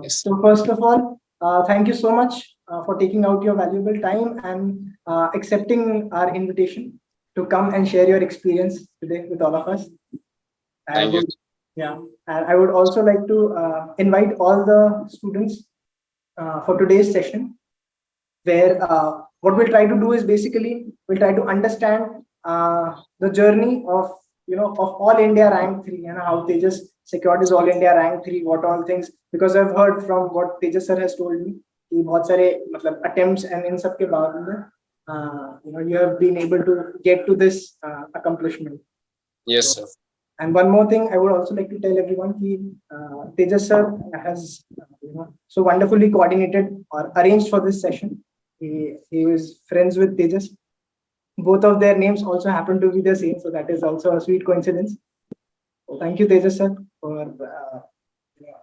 Yes. So first of all, thank you so much for taking out your valuable time and accepting our invitation to come and share your experience today with all of us. Thank you. Yeah, and I would also like to invite all the students for today's session, where what we'll try to do is basically we'll try to understand the journey of of all India rank 3 and how Tejas secured his all India rank 3, what all things, because I've heard from what Tejas sir has told me कि बहुत सारे मतलब attempts and इन सब के बाद में you have been able to get to this accomplishment. Yes, sir. And one more thing, I would also like to tell everyone that Tejas sir has so wonderfully coordinated or arranged for this session. He was friends with Tejas. Both of their names also happen to be the same, so that is also a sweet coincidence. So thank you, Tejas sir, for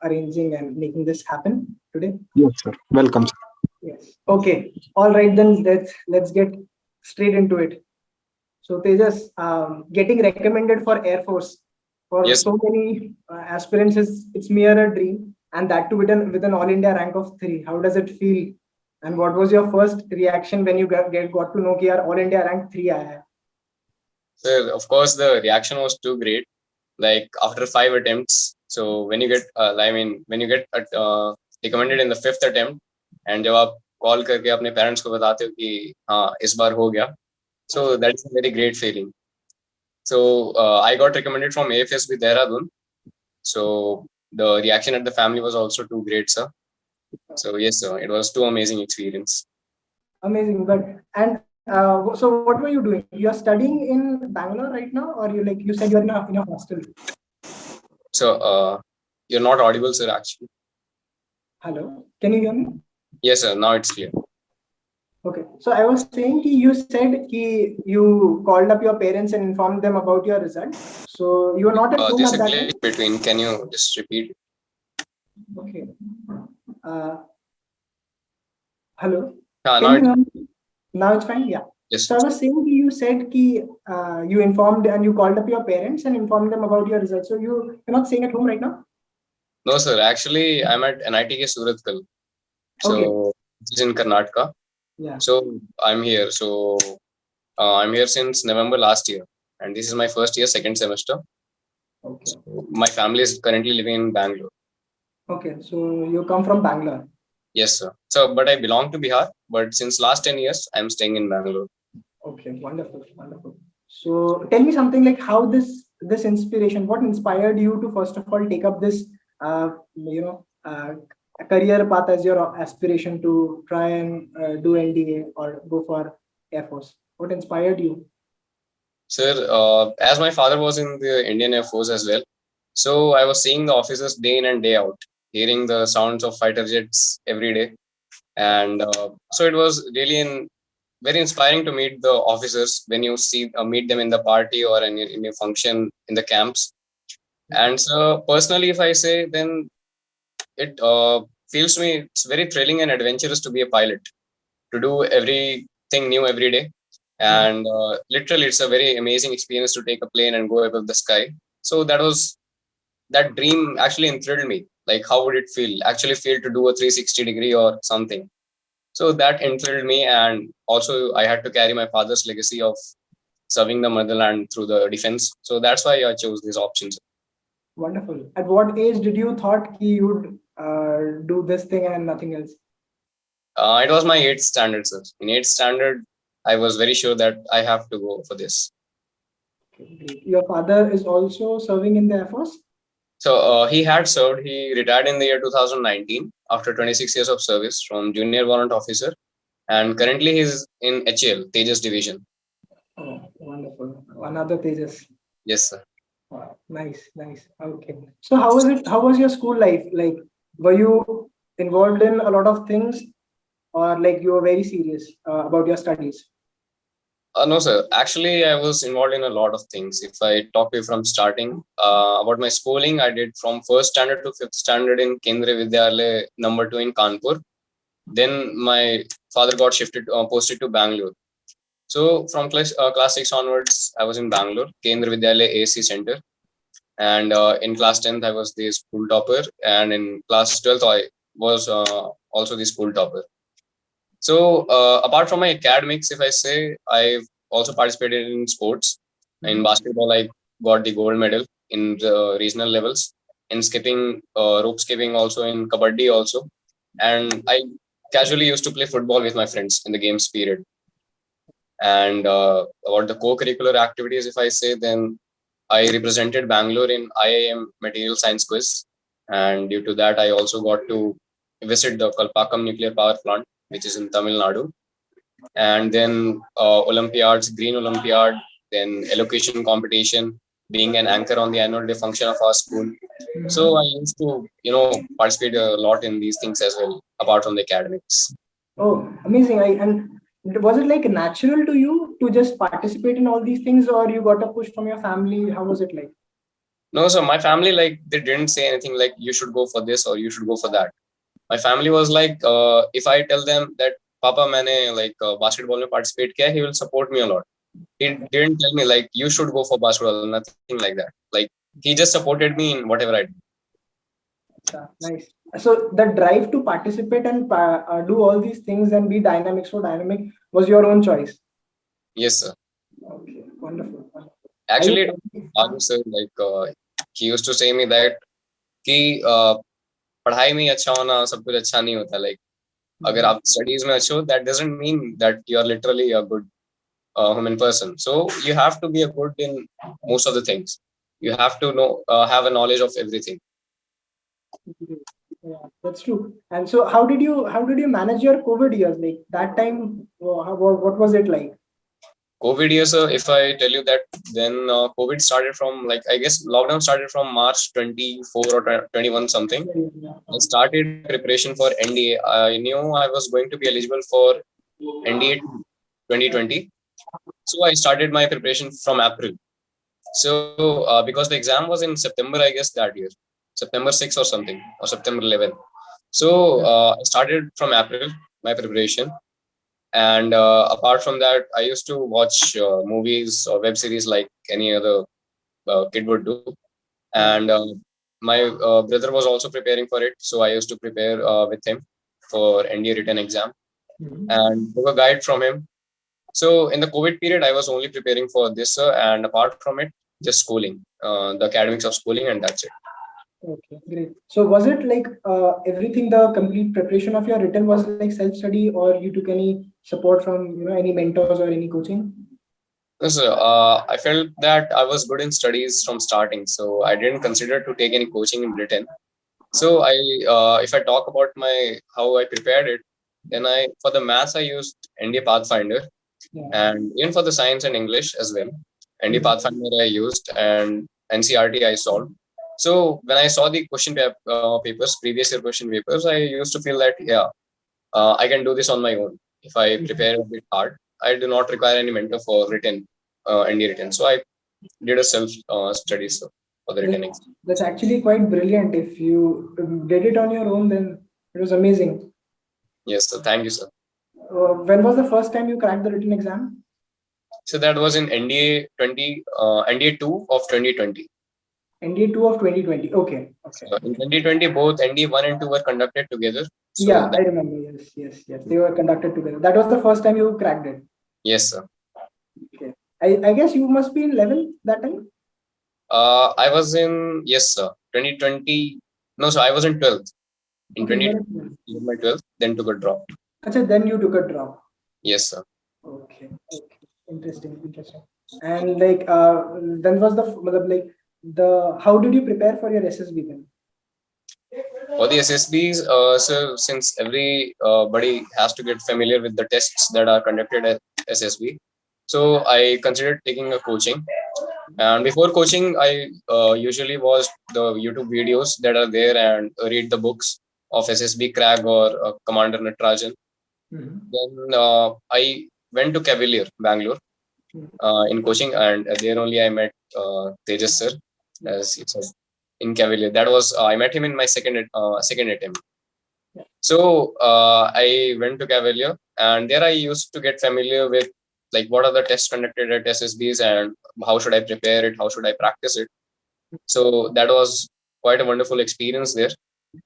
arranging and making this happen today. Yes, sir. Welcome, sir. Yes. Okay. All right, then let's get straight into it. So Tejas, getting recommended for Airforce for Yes. so many aspirants it's mere a dream, and that too with an all India rank of 3. How does it feel? And what was your first reaction when you got to know that all India rank 3 aaya hai? Sir, of course, the reaction was too great. Like after 5 attempts, so when you get, when you get recommended in the 5th attempt, and जब आप call करके अपने parents को बताते हो कि हाँ इस बार हो गया, so that is a very great feeling. So I got recommended from AFSB Dehradun. So the reaction at the family was also too great, sir. So yes, sir, it was too amazing experience. Amazing. But and so what were you doing? You are studying in Bangalore right now, or you said you're in a hostel? So you're not audible, sir, actually. Hello, can you hear me? Yes, sir. Now it's clear. Okay, so I was saying you said you called up your parents and informed them about your result. So you were not at home There's at a that glitch time? between. Can you just repeat? Okay. Hello. Now Can you it's, hear me? Now it's fine. Yeah. yes. So I was saying you said you informed and you called up your parents and informed them about your results. So you're not staying at home right now? No, sir. Actually, I'm at NITK Surathkal. So Okay. it's in Karnataka. Yeah. So I'm here. So I'm here since November last year, and this is my first year, second semester. Okay. So my family is currently living in Bangalore. Okay. So you come from Bangalore. Yes, sir. So, but I belong to Bihar. But since last 10 years, I'm staying in Bangalore. Okay. Wonderful. Wonderful. So tell me something like how this inspiration, what inspired you to first of all take up this career path as your aspiration to try and do NDA or go for Airforce? What inspired you? Sir, as my father was in the Indian Air Force as well, so I was seeing the officers day in and day out, hearing the sounds of fighter jets every day, and so it was really very inspiring to meet the officers when you meet them in the party or in a function in the camps. And so personally, if I say, then it feels to me it's very thrilling and adventurous to be a pilot, to do everything new every day. And literally, it's a very amazing experience to take a plane and go above the sky. So that dream actually enthralled me. Like, how would it actually feel to do a 360-degree or something? So that enthralled me. And also, I had to carry my father's legacy of serving the motherland through the defense. So that's why I chose these options. Wonderful. At what age did you thought you would do this thing and nothing else? It was my 8th standard, sir. In 8th standard, I was very sure that I have to go for this. Okay, your father is also serving in the Air Force? So he had served. He retired in the year 2019 after 26 years of service from junior warrant officer. And currently he's in HAL, Tejas division. Oh, wonderful. Another Tejas. Yes, sir. Wow, nice, nice. Okay. So how was it? How was your school life? Like, were you involved in a lot of things, or like you were very serious about your studies? No, sir. Actually, I was involved in a lot of things. If I talk to you from starting about my schooling, I did from 1st standard to 5th standard in Kendriya Vidyalaya number 2 in Kanpur. Then my father got posted to Bangalore. So from class 6 onwards, I was in Bangalore, Kendriya Vidyalaya ASC Center. And in class 10th, I was the school topper. And in class 12th, was also the school topper. So apart from my academics, if I say, I've also participated in sports. In basketball, I got the gold medal in the regional levels. In skipping, rope skipping, also in kabaddi also. And I casually used to play football with my friends in the games period. And about the co-curricular activities, if I say, then I represented Bangalore in IIM Material Science Quiz, and due to that, I also got to visit the Kalpakam Nuclear Power Plant, which is in Tamil Nadu, and then Olympiads, Green Olympiad, then elocution competition, being an anchor on the annual day function of our school. So I used to, participate a lot in these things as well, apart from the academics. Oh, amazing. And was it like natural to you to just participate in all these things, or you got a push from your family? How was it like? No, so my family, like, they didn't say anything like you should go for this or you should go for that. My family was like, if I tell them that Papa, maine like basketball mein participate kiya, he will support me a lot. He didn't tell me like you should go for basketball, nothing like that. Like, he just supported me in whatever I do. Nice. So the drive to participate and do all these things and be dynamic, so dynamic, was your own choice. Yes, sir. Okay, wonderful. Actually, father sir, like he used to say me that कि पढ़ाई में अच्छा होना सब कुछ अच्छा नहीं होता. Like अगर आप studies में अच्छे हो, that doesn't mean that you are literally a good human person. So you have to be a good in most of the things. You have to know, have a knowledge of everything. Yeah, that's true. And so, how did you manage your COVID years? Like that time, what was it like? COVID years, if I tell you that, then COVID started from, like, I guess lockdown started from March 24 or 21 something. I started my preparation for NDA. I knew I was going to be eligible for NDA 2020. So I started my preparation from April. So because the exam was in September, I guess that year, September 6 or something, or September 11. So I started from April my preparation. And apart from that, I used to watch movies or web series like any other kid would do. And my brother was also preparing for it, so I used to prepare with him for NDA written exam and took a guide from him. So in the COVID period, I was only preparing for this, and apart from it, just schooling, the academics of schooling, and that's it. Okay, great. So was it like everything, the complete preparation of your written was like self-study, or you took any support from any mentors or any coaching? Yes, I felt that I was good in studies from starting, so I didn't consider to take any coaching in written. So if I talk about how I prepared it, then for the maths I used NDA Pathfinder, and even for the science and English as well, NDA Pathfinder I used, and NCRT I solved. So when I saw the papers, previous year question papers, I used to feel that I can do this on my own. If I prepare a bit hard, I do not require any mentor for written NDA written. So I did a self study for the written exam. That's actually quite brilliant. If you did it on your own, then it was amazing. Yes, sir. Thank you, sir. When was the first time you cracked the written exam? So that was in NDA 2 of 2020. NDA 2 of 2020. Okay. So in 2020, both NDA 1 and 2 were conducted together. So yeah, I remember. Yes. They were conducted together. That was the first time you cracked it. Yes, sir. Okay. I guess you must be in 11 that time. I was in, yes, sir, 2020. No, so I was in 12th. In Okay, 2020, my 12th, then took a drop. Achha, then you took a drop. Yes, sir. Okay. Interesting. And like, then was how did you prepare for your SSB then? For the SSBs, so since everybody has to get familiar with the tests that are conducted at SSB, so I considered taking a coaching. And before coaching, I usually watch the YouTube videos that are there and read the books of SSB Craig or Commander Natarajan. Then I went to Cavalier, Bangalore, in coaching, and there only I met Tejas sir, as he said, in Cavalier. That was I met him in my second attempt. So I went to Cavalier, and there I used to get familiar with like what are the tests conducted at SSBs and how should I prepare it, how should I practice it. So that was quite a wonderful experience there.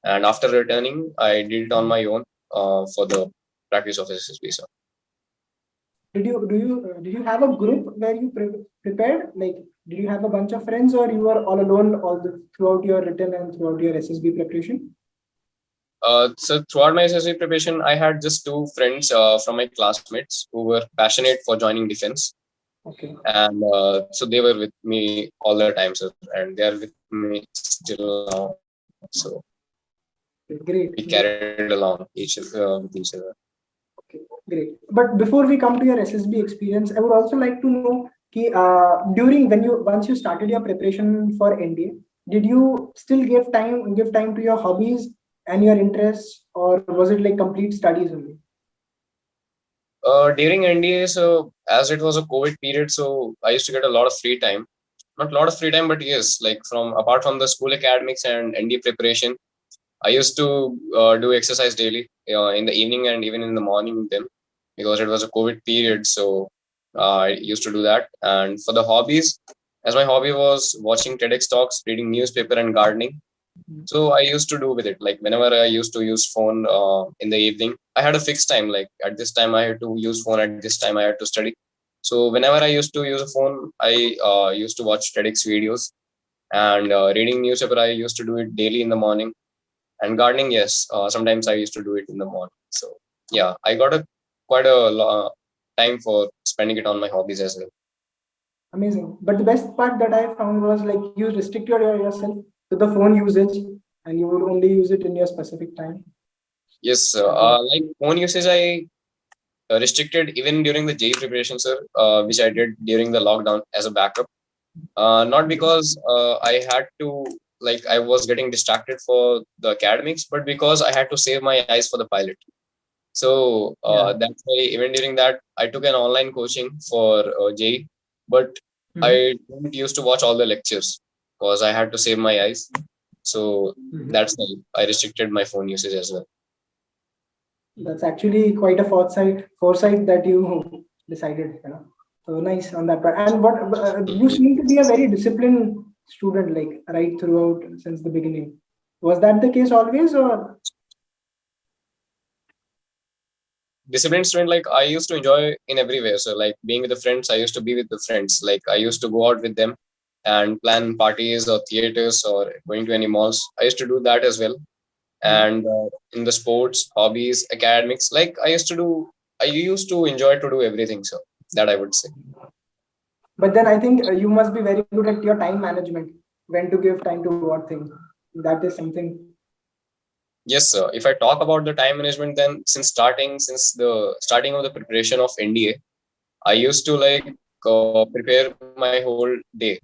And after returning, I did it on my own for the practice of SSB. So Did you have a group where you prepared? Like, did you have a bunch of friends, or you were all alone throughout your written and throughout your SSB preparation? so throughout my SSB preparation, I had just two friends from my classmates who were passionate for joining defense. Okay. And so they were with me all the time, sir, and they are with me still now. So Great. we carried along with each other. Okay, great. But before we come to your SSB experience, I would also like to know during once you started your preparation for NDA, did you still give time to your hobbies and your interests, or was it like complete studies only? During NDA, so as it was a COVID period, so I used to get a lot of free time. Not a lot of free time, but yes, like from apart from the school academics and NDA preparation, I used to do exercise daily in the evening and even in the morning then, because it was a COVID period. So I used to do that. And for the hobbies, as my hobby was watching TEDx talks, reading newspaper, and gardening. So I used to do with it. Like whenever I used to use phone in the evening, I had a fixed time. Like at this time I had to use phone. At this time I had to study. So whenever I used to use a phone, I used to watch TEDx videos, and reading newspaper. I used to do it daily in the morning, and gardening. Yes, sometimes I used to do it in the morning. So yeah, I got a quite a time for spending it on my hobbies as well. Amazing. But the best part that I found was like you restricted yourself to the phone usage, and you would only use it in your specific time. Yes, And like phone usage, I restricted even during the JEE preparation, sir, which I did during the lockdown as a backup. Not because I had to, like, I was getting distracted for the academics, but because I had to save my eyes for the pilot. So yeah. that's why even during that, I took an online coaching for JEE, but I didn't used to watch all the lectures because I had to save my eyes. So that's why I restricted my phone usage as well. That's actually quite a foresight that you decided. So nice on that part. And what you seem to be a very disciplined student, like right throughout since the beginning. Was that the case always, or? Disciplined student, like I used to enjoy in every way. So like being with the friends, I used to be with the friends. Like I used to go out with them and plan parties or theaters or going to any malls. I used to do that as well. And in the sports, hobbies, academics, like I used to enjoy to do everything. So that I would say. But then I think you must be very good at your time management, when to give time to what thing. That is something. Yes, sir. If I talk about the time management, then since the starting of the preparation of NDA, I used to like prepare my whole day.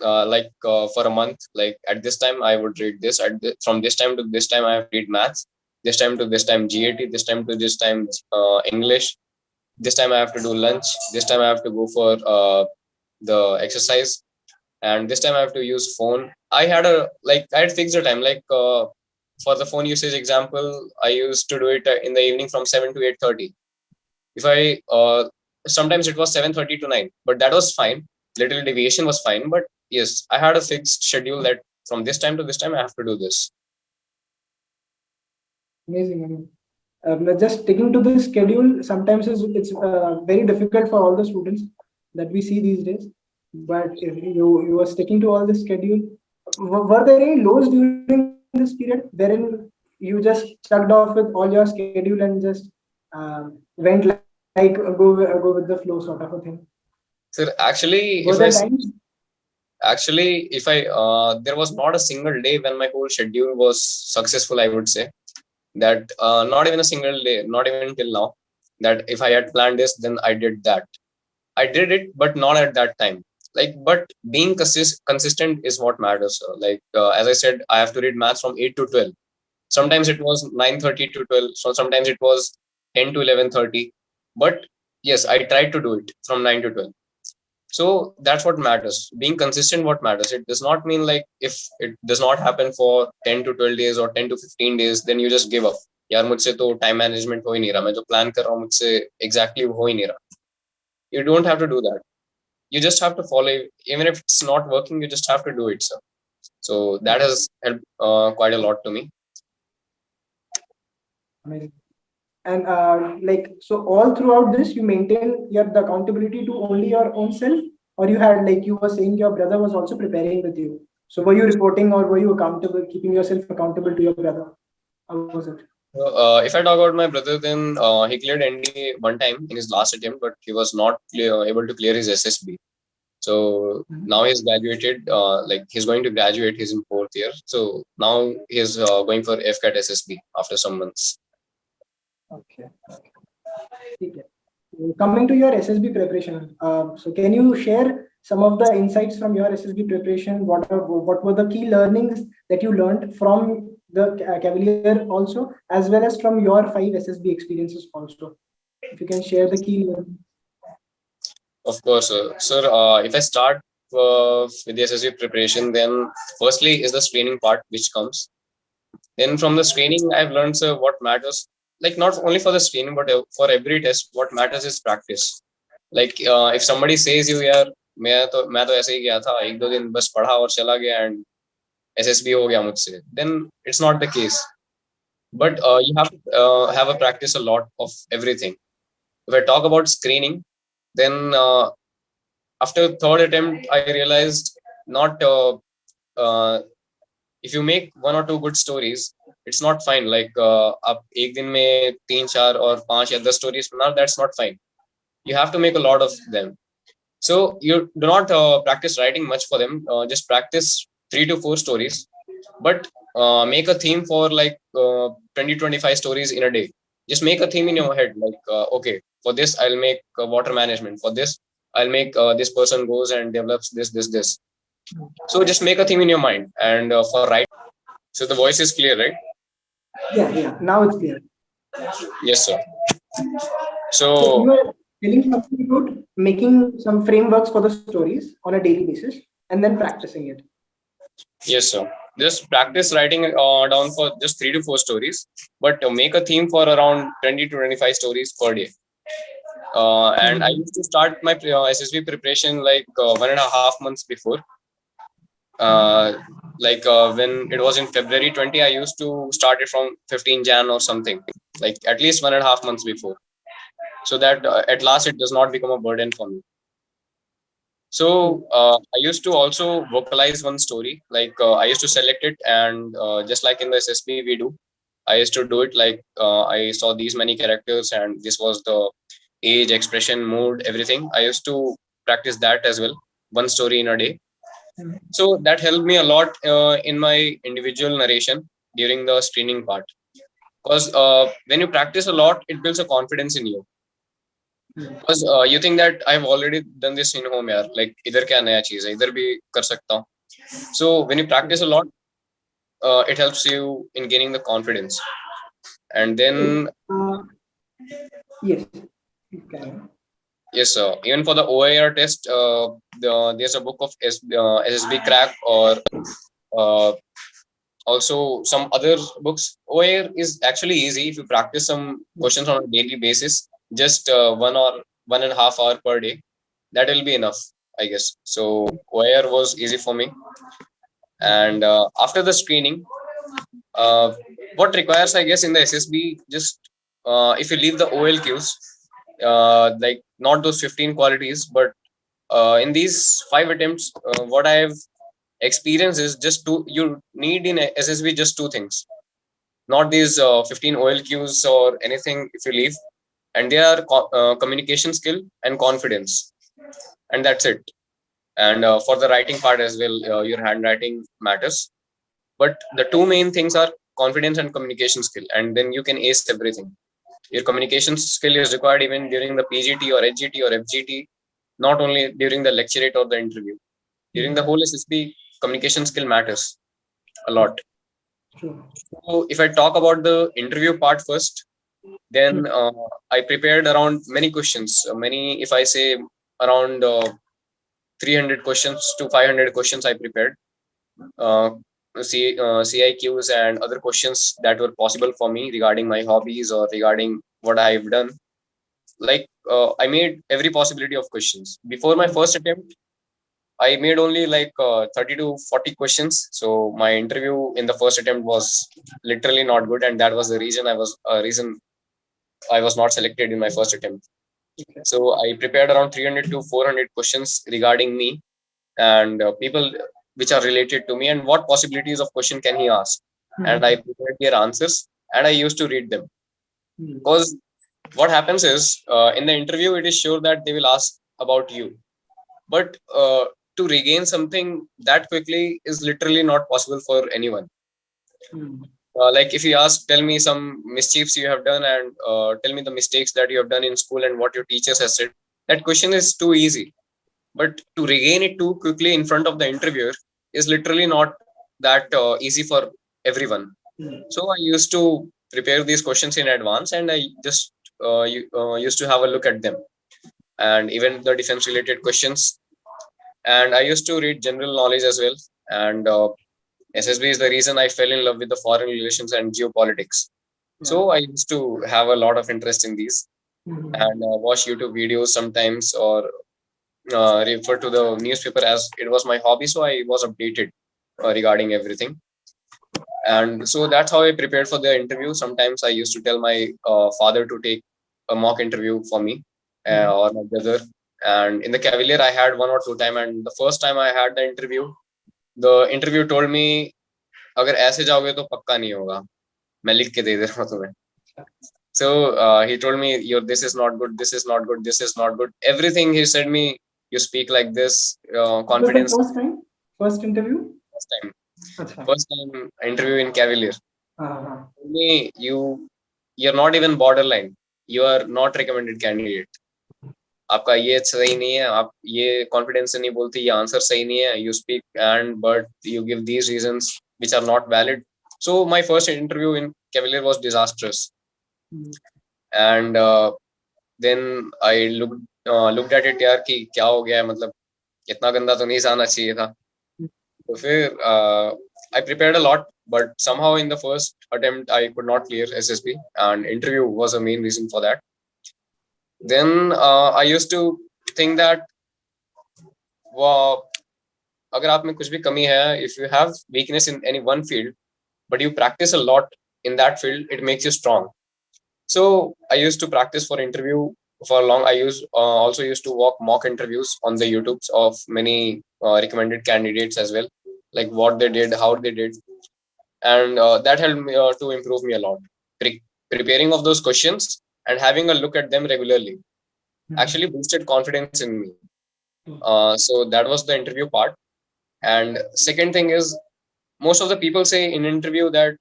For a month, like at this time I would read this, from this time to this time I have to read maths, this time to this time GAT, this time to this time English, this time I have to do lunch, this time I have to go for the exercise, and this time I have to use phone. I had fixed the time, for the phone usage example, I used to do it in the evening from 7 to 8:30. If I sometimes it was 7:30 to 9, but that was fine. Little deviation was fine, but yes, I had a fixed schedule that from this time to this time I have to do this. Amazing. Just sticking to the schedule sometimes it's very difficult for all the students that we see these days. But if you are sticking to all the schedule, were there any lows during this period wherein you just chugged off with all your schedule and just went like go with the flow sort of a thing? So actually, Were there times? if I there was not a single day when my whole schedule was successful, I would say that not even a single day, not even till now, that if I had planned this, then I did that. I did it, but not at that time. But being consistent is what matters. As I said, I have to read maths from 8 to 12. Sometimes it was 9:30 to 12. So sometimes it was 10 to 11:30. But yes, I tried to do it from 9 to 12. So that's what matters. Being consistent, what matters. It does not mean like if it does not happen for 10 to 12 days or 10 to 15 days, then you just give up. यार मुझसे तो time management हो ही नहीं रहा, मैं जो plan कर रहा हूँ मुझसे एग्जैक्टली हो ही नहीं रहा. You don't have to do that. You just have to follow. Even if it's not working, you just have to do it, sir. So that has helped quite a lot to me. Amazing. And so all throughout this, you maintain the accountability to only your own self, or you had, like you were saying, your brother was also preparing with you. So were you reporting, or were you accountable, keeping yourself accountable to your brother? How was it? If I talk about my brother, then he cleared NDA one time in his last attempt, but he was not able to clear his SSB. So now he's graduated. Like he's going to graduate. He's in fourth year. So now he's going for AFCAT SSB after some months. Okay. Okay. Coming to your SSB preparation, so can you share some of the insights from your SSB preparation? What were the key learnings that you learned from the Cavalier also, as well as from your 5 SSB experiences also? If you can share the key learnings. Of course, sir. If I start with the SSB preparation, then firstly is the screening part which comes. Then from the screening, I've learned, sir, what matters. Like not only for the screening, but for every test, what matters is practice. Like if somebody says you, यार मैं तो ऐसे ही गया था, एक दो दिन बस पढ़ा और चला गया and SSB हो गया मुझसे, then it's not the case. But you have a practice a lot of everything. If I talk about screening, then after third attempt, I realized not uh, if you make one or two good stories, it's not fine. Like आप एक दिन में 3, 4 और 5 या 10 stories, now that's not fine. You have to make a lot of them. So you do not practice writing much for them. Just practice 3 to 4 stories, but make a theme for like 20, 25 stories in a day. Just make a theme in your head. Like okay, for this I'll make water management. For this I'll make this person goes and develops this. So just make a theme in your mind. And for writing, so the voice is clear, right? Yeah. Now it's clear. Yes, sir. So you So were telling something about making some frameworks for the stories on a daily basis and then practicing it. yes, sir. Just practice writing down for just 3 to 4 stories, but make a theme for around 20 to 25 stories per day. And I used to start my SSB preparation like 1.5 months before. When it was in February 20, I used to start it from 15 Jan or something, like at least 1.5 months before, so that at last it does not become a burden for me. So I used to also vocalize one story. Like I used to select it, and just like in the SSB we do, I used to do it like I saw these many characters, and this was the age, expression, mood, everything. I used to practice that as well, one story in a day. So that helped me a lot in my individual narration during the screening part. Because when you practice a lot, it builds a confidence in you. Because you think that I've already done this in home, yaar. Like इधर क्या नया चीज है, इधर भी कर सकता हूँ. So when you practice a lot, it helps you in gaining the confidence. And then Yes. Okay. yes, even for the OIR test, there's a book of SSB crack, or uh, also some other books. OIR is actually easy if you practice some questions on a daily basis, just 1 or 1.5 hour per day. That will be enough, I guess. So OIR was easy for me. And after the screening, what requires, I guess, in the SSB, just if you leave the OLQs, like not those 15 qualities, but in these 5 attempts, what I've experienced is just you need in SSB just 2 things, not these 15 OLQs or anything if you leave. And they are communication skill and confidence. And that's it. And for the writing part as well, your handwriting matters. But the two main things are confidence and communication skill. And then you can ace everything. Your communication skill is required even during the PGT or HGT or FGT, not only during the lecturate or the interview. During the whole SSB, communication skill matters a lot. So if I talk about the interview part first, then I prepared around many questions. If I say around 300 questions to 500 questions, I prepared. CIQs and other questions that were possible for me regarding my hobbies or regarding what I've done. Like I made every possibility of questions before my first attempt. I made only like 30 to 40 questions. So my interview in the first attempt was literally not good, and that was the reason I was not selected in my first attempt. Okay. So I prepared around 300 to 400 questions regarding me and people which are related to me and what possibilities of question can he ask. And I prepared their answers and I used to read them. Because what happens is in the interview, it is sure that they will ask about you. But to regain something that quickly is literally not possible for anyone. Like if you ask, tell me some mischiefs you have done and tell me the mistakes that you have done in school and what your teachers have said. That question is too easy. But to regain it too quickly in front of the interviewer is literally not that easy for everyone. So I used to prepare these questions in advance and I just used to have a look at them and even the defense related questions. And I used to read general knowledge as well. And SSB is the reason I fell in love with the foreign relations and geopolitics. So I used to have a lot of interest in these and watch YouTube videos sometimes or refer to the newspaper as it was my hobby. So I was updated regarding everything. And so that's how I prepared for the interview. Sometimes I used to tell my father to take a mock interview for me or my brother. And in the Cavalier, I had one or two times. And the first time I had the interview told me, अगर ऐसे जाओगे तो पक्का नहीं होगा मैं लिख के दे दे रहा हूँ तुम्हें so he told me your this is not good, this is not good, this is not good, everything he said me, you speak like this, confidence. First interview? First time interview in Cavalier. Me, you're not even borderline. You are not recommended candidate. आपका ये सही नहीं है, आप ये confidence से नहीं बोलते, ये answer सही नहीं है. You speak but you give these reasons which are not valid. So my first interview in Cavalier was disastrous. And then I looked at it यार कि क्या हो गया है, मतलब इतना गंदा तो नहीं जाना चाहिए था. तो फिर I prepared a lot, but somehow in the first attempt I could not clear SSB, and interview was a main reason for that. Then I used to think that अगर आप में कुछ भी कमी है, if you have weakness in any one field, but you practice a lot in that field, it makes you strong. So I used to practice for interview for long. I also used to walk mock interviews on the YouTubes of many recommended candidates as well, like what they did, how they did, and that helped me to improve me a lot. Preparing of those questions and having a look at them regularly actually boosted confidence in me. So that was the interview part. And second thing is, most of the people say in interview that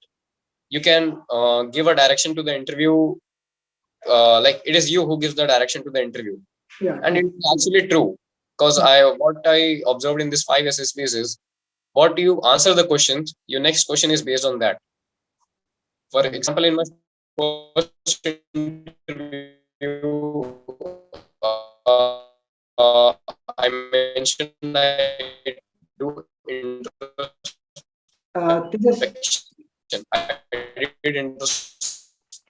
you can give a direction to the interview, like it is you who gives the direction to the interview. And it's actually true, because what I observed in this 5 SSBs is, what you answer the questions, your next question is based on that. For example, in my first interview, I mentioned I do introspection. I did introspection.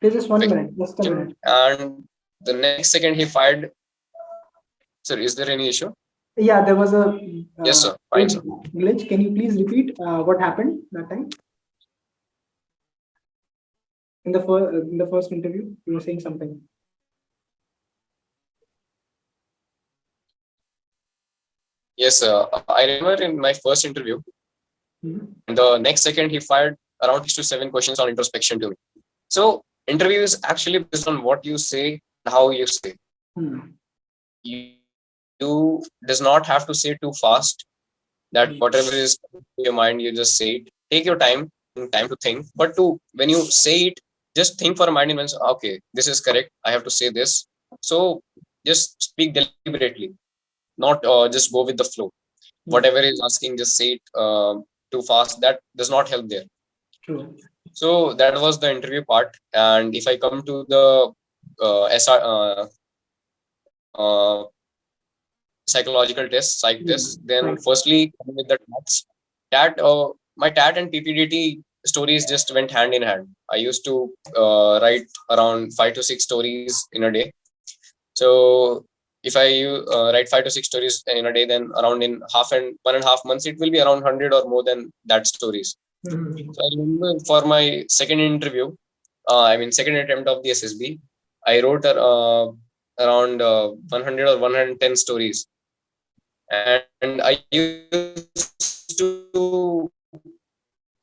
Just 1 minute, just a minute. And the next second he fired. Sir, is there any issue? Yeah, there was a yes, sir. Fine, sir. Glitch. Can you please repeat what happened that time? In the first interview, you were saying something. Yes, sir. I remember in my first interview, the next second he fired around 6 to 7 questions on introspection to me. So interview is actually based on what you say, how you say. You does not have to say too fast, that whatever is in your mind, you just say it. Take your time to think. But when you say it, just think for a mind and say, okay, this is correct, I have to say this. So just speak deliberately, not just go with the flow. Whatever is asking, just say it too fast. That does not help there. True. So that was the interview part. And if I come to the psychological test, psych test, then firstly with the TAT, my TAT and PPDT stories just went hand in hand. I used to write around 5 to 6 stories in a day. So if I write 5 to 6 stories in a day, then around in 1.5 months, it will be around 100 or more than that stories. So I remember for my second interview, second attempt of the SSB, I wrote around 100 or 110 stories, and I used to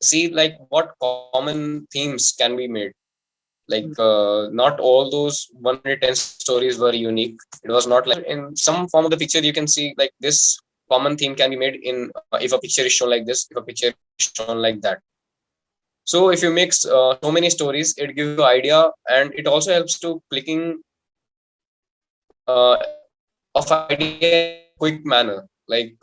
see like what common themes can be made. Like not all those 110 stories were unique. It was not like in some form of the picture you can see like this common theme can be made in if a picture is shown like this, if a picture is shown like that. So if you mix so many stories, it gives you idea, and it also helps to clicking of idea in a quick manner. Like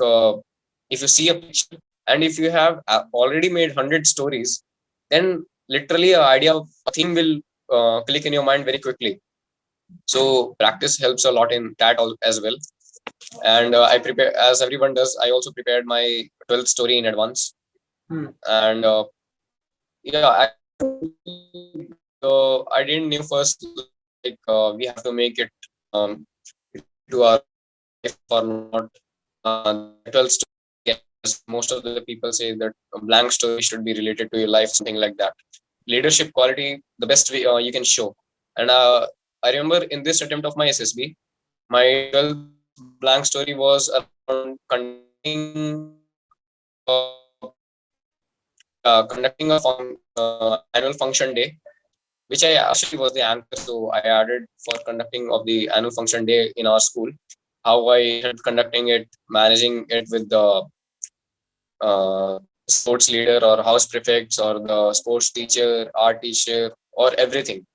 if you see a picture and if you have already made 100 stories, then literally a idea of a theme will click in your mind very quickly. So practice helps a lot in that as well. And I prepare, as everyone does, I also prepared my 12th story in advance. And yeah, I didn't knew first like we have to make it to our life or not. The 12th story, as most of the people say that a blank story should be related to your life, something like that. Leadership quality, the best way you can show. And I remember in this attempt of my SSB, my 12th blank story was around uh, conducting a annual function day, which I actually was the anchor. So I added for conducting of the annual function day in our school, how I helped conducting it, managing it with the sports leader or house prefects or the sports teacher, art teacher, or everything.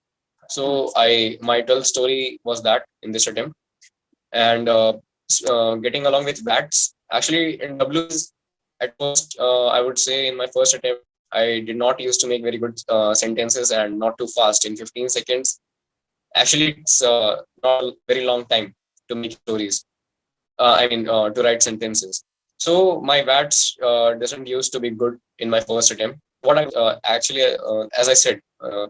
So my 12th story was that in this attempt. And getting along with VATs, actually in W's, at first, I would say in my first attempt, I did not used to make very good sentences and not too fast in 15 seconds. Actually, it's not a very long time to make stories. To write sentences. So my VATs doesn't used to be good in my first attempt. What I actually, as I said,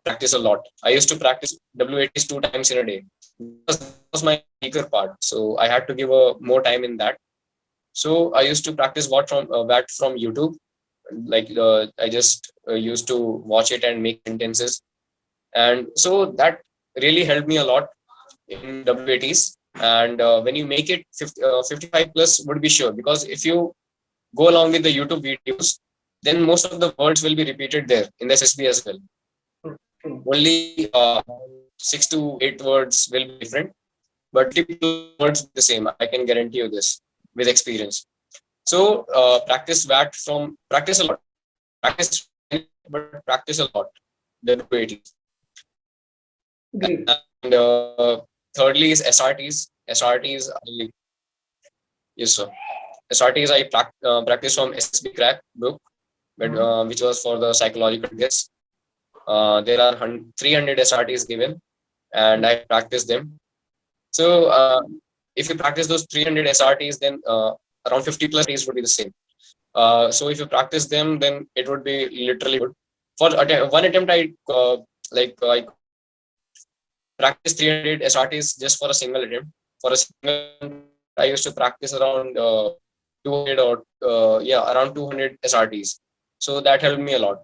practice a lot. I used to practice WATs 2 times in a day because that was my weaker part. So I had to give more time in that. So I used to practice VAT from YouTube. Like I just used to watch it and make sentences, and so that really helped me a lot in WATs. And when you make it 55 plus would be sure, because if you go along with the YouTube videos, then most of the words will be repeated there in the SSB as well. Only 6 to 8 words will be different, but typical words will be the same. I can guarantee you this with experience. So practice a lot, practice, but practice a lot. WATs. Great. And thirdly is SRTs. Yes, sir. SRTs I practice from SSB Crack book, but which was for the psychological tests. There are 300 SRTs given, and I practice them. So if you practice those 300 SRTs, then around 50 plus SRTs would be the same. So if you practice them, then it would be literally good. For one attempt, I practice 300 SRTs just for a single attempt. For a single attempt, I used to practice around 200 or around 200 SRTs. So that helped me a lot.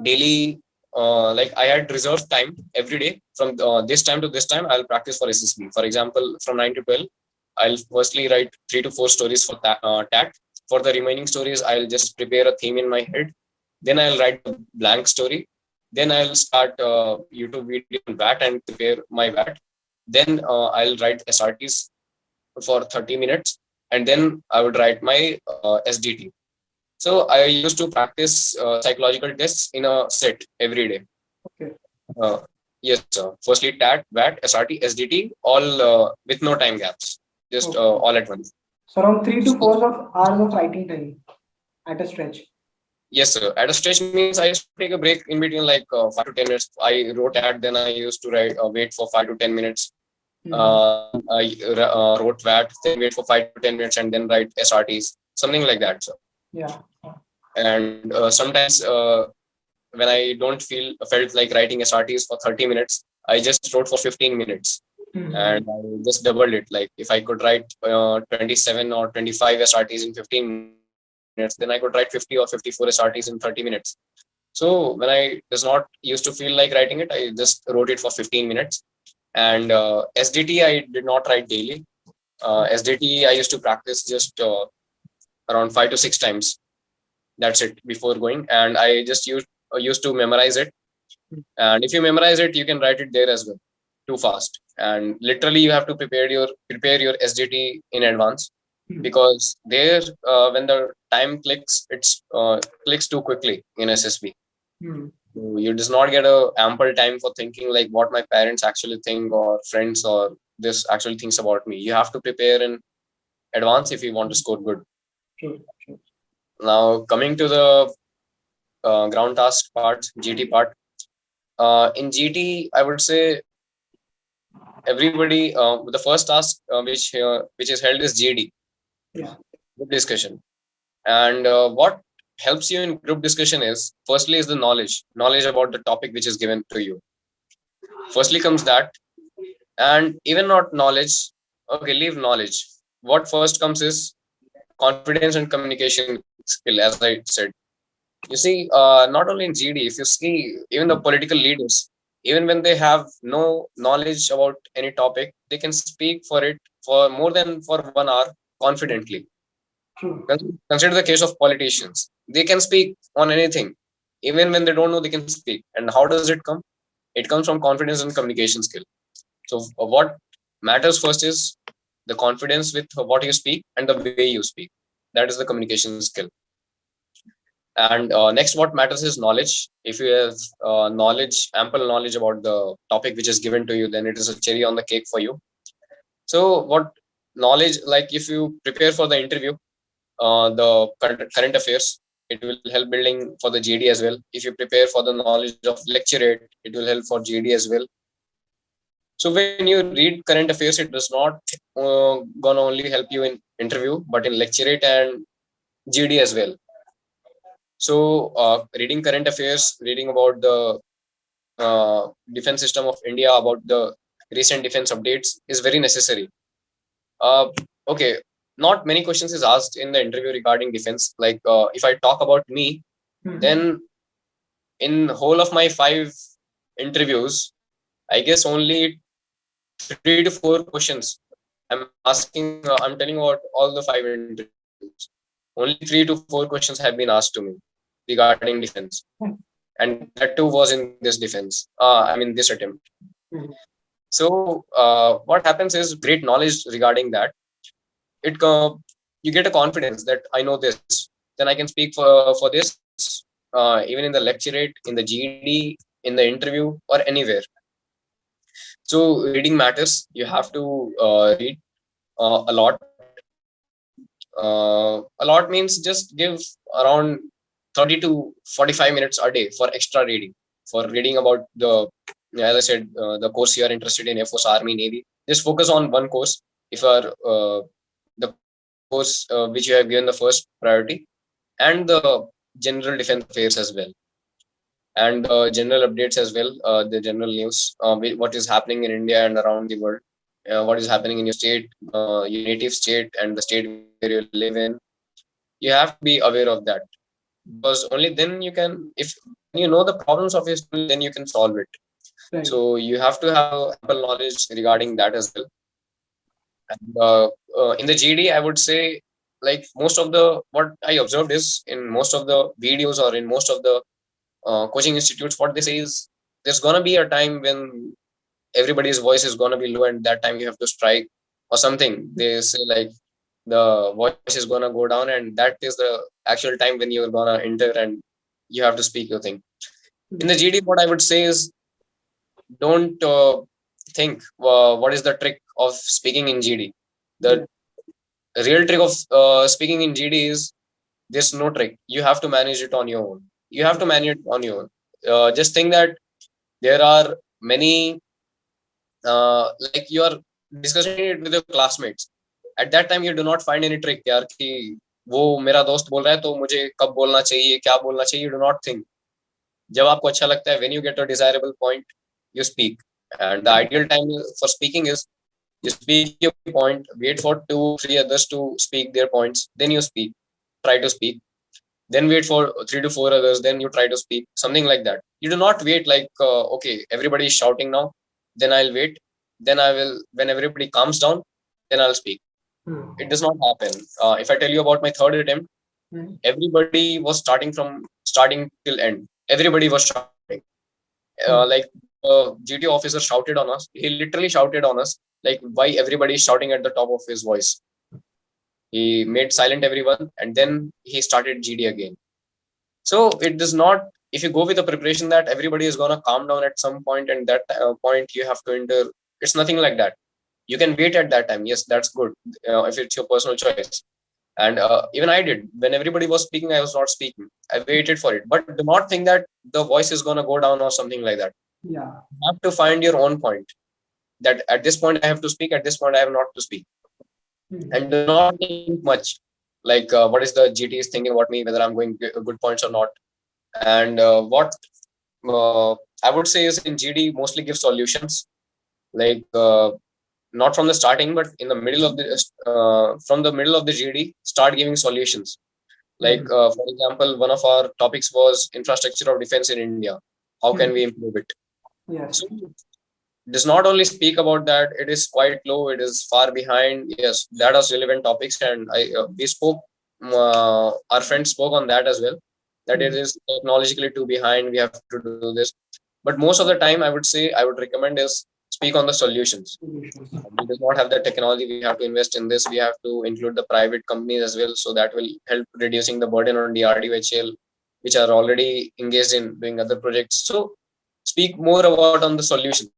Daily, like I had reserved time every day from this time to this time. I'll practice for SSB. For example, from 9 to 12, I'll firstly write 3 to 4 stories for TAT. For the remaining stories, I'll just prepare a theme in my head. Then I'll write a blank story. Then I'll start YouTube video on VAT and prepare my VAT. Then I'll write SRTs for 30 minutes, and then I would write my SDT. So I used to practice psychological tests in a set every day. Okay. Yes, sir. Firstly, TAT, VAT, SRT, SDT, all with no time gaps, just all at once. So around 3 to 4 hours of writing time at a stretch. Yes, sir. At a stretch means I used to take a break in between, like 5 to 10 minutes. I wrote TAT, then I used to wait for 5 to 10 minutes. I wrote VAT, then wait for 5 to 10 minutes, and then write SRTs, something like that, sir. Yeah. And sometimes when I don't felt like writing SRTs for 30 minutes, I just wrote for 15 minutes. and I just doubled it. Like if I could write 27 or 25 SRTs in 15 minutes, then I could write 50 or 54 SRTs in 30 minutes. So when I does not used to feel like writing it, I just wrote it for 15 minutes. And SDT I did not write daily. SDT I used to practice just around 5 to 6 times. That's it before going, and I just used to memorize it. And if you memorize it, you can write it there as well, too fast. And literally, you have to prepare your SDT in advance, because there when the time clicks, it's clicks too quickly in SSB. So you does not get a ample time for thinking like what my parents actually think, or friends, or this actually thinks about me. You have to prepare in advance if you want to score good. Sure. Now coming to the ground task part, GT part. In GT, I would say everybody the first task which is held is GD, group discussion. And what helps you in group discussion is, firstly is the knowledge about the topic which is given to you. Firstly comes that. And even not knowledge, okay, leave knowledge. What first comes is confidence and communication skill, as I said. You see, not only in GD, if you see even the political leaders, even when they have no knowledge about any topic, they can speak for it for more than for 1 hour confidently. Consider the case of politicians. They can speak on anything. Even when they don't know, they can speak. And how does it come? It comes from confidence and communication skill. So what matters first is the confidence with what you speak and the way you speak. That is the communication skill. And next, what matters is knowledge. If you have ample knowledge about the topic which is given to you, then it is a cherry on the cake for you. So what knowledge, like if you prepare for the interview, the current affairs, it will help building for the GD as well. If you prepare for the knowledge of lecturate, it will help for GD as well. So when you read current affairs, it does not gonna only help you in interview, but in lecturate and GD as well. So reading current affairs, reading about the defense system of India, about the recent defense updates is very necessary. Okay, not many questions is asked in the interview regarding defense. Like if I talk about me, then in whole of my 5 interviews, I guess only 3 to 4 questions. I'm telling about all the 5 interviews. Only 3 to 4 questions have been asked to me regarding defense, and that too was in this defense. This attempt. So what happens is great knowledge regarding that. You get a confidence that I know this, then I can speak for this, even in the lecturate, in the GD, in the interview, or anywhere. So reading matters. You have to read a lot. A lot means just give around 30 to 45 minutes a day for extra reading, for reading about as I said, the course you are interested in, Air Force, Army, Navy. Just focus on one course. If you are the course which you have given the first priority, and the general defense affairs as well, and general updates as well, the general news, what is happening in India and around the world, what is happening in your state, your native state, and the state where you live in. You have to be aware of that, because only then you can, if when you know the problems of your school, then you can solve it. Right. So you have to have ample knowledge regarding that as well. And in the GD, I would say, like most of the what I observed is in most of the videos or in most of the coaching institutes, what they say is there's gonna be a time when everybody's voice is gonna be low, and that time you have to strike or something. They say like the voice is gonna go down, and that is the actual time when you're gonna enter and you have to speak your thing. In the GD, what I would say is don't think what is the trick of speaking in GD. The real trick of speaking in GD is there's no trick. You have to manage it on your own. You have to manage it on your own. Just think that there are many, like you are discussing it with your classmates. At that time, you do not find any trick यार कि वो मेरा दोस्त बोल रहा है तो मुझे कब बोलना चाहिए, क्या बोलना चाहिए. You do not think. जब आपको अच्छा लगता है, when you get a desirable point, you speak. And the ideal time for speaking is you speak your point, wait for 2-3 others to speak their points, then you speak, try to speak, then wait for 3 to 4 others, then you try to speak, something like that. You do not wait like, okay, everybody is shouting now, then I'll wait, then I will, when everybody calms down, then I'll speak. It does not happen. If I tell you about my third attempt, everybody was starting till end, everybody was shouting. Like GT officer shouted on us, he literally shouted on us, like why everybody is shouting at the top of his voice. He made silent everyone, and then he started GD again. So it does not, if you go with the preparation that everybody is going to calm down at some point, and that point you have to enter, it's nothing like that. You can wait at that time, yes, that's good, if it's your personal choice. And even I did, when everybody was speaking, I was not speaking, I waited for it. But do not think that the voice is going to go down or something like that. Yeah. You have to find your own point, that at this point I have to speak, at this point I have not to speak. And do not think much, like what is the GT is thinking about me, whether I'm going good points or not. And what I would say is, in GD mostly give solutions, like not from the starting, but in the middle of the from the middle of the GD start giving solutions. Like for example, one of our topics was infrastructure of defense in India, how can we improve it. Yes. So does not only speak about that, it is quite low, it is far behind, yes, that was relevant topics. And I we spoke, our friends spoke on that as well, that it is technologically too behind, we have to do this. But most of the time, I would say, I would recommend is speak on the solutions. We do not have the technology, we have to invest in this, we have to include the private companies as well, so that will help reducing the burden on DRDO, which are already engaged in doing other projects. So speak more about on the solutions.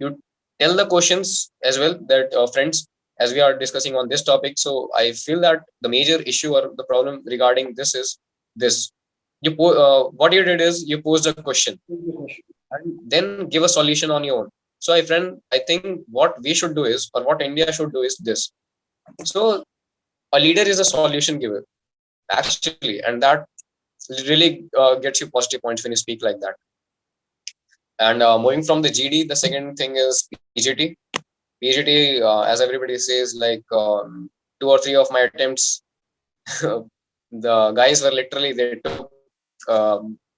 You tell the questions as well, that friends, as we are discussing on this topic, so I feel that the major issue or the problem regarding this is this: what you did is you posed a question and then give a solution on your own. So I friend, I think what we should do is, or what India should do is this. So a leader is a solution giver, actually, and that really gets you positive points when you speak like that. And moving from the GD, the second thing is PGT. PGT, as everybody says, like 2 or 3 of my attempts, the guys were literally, they took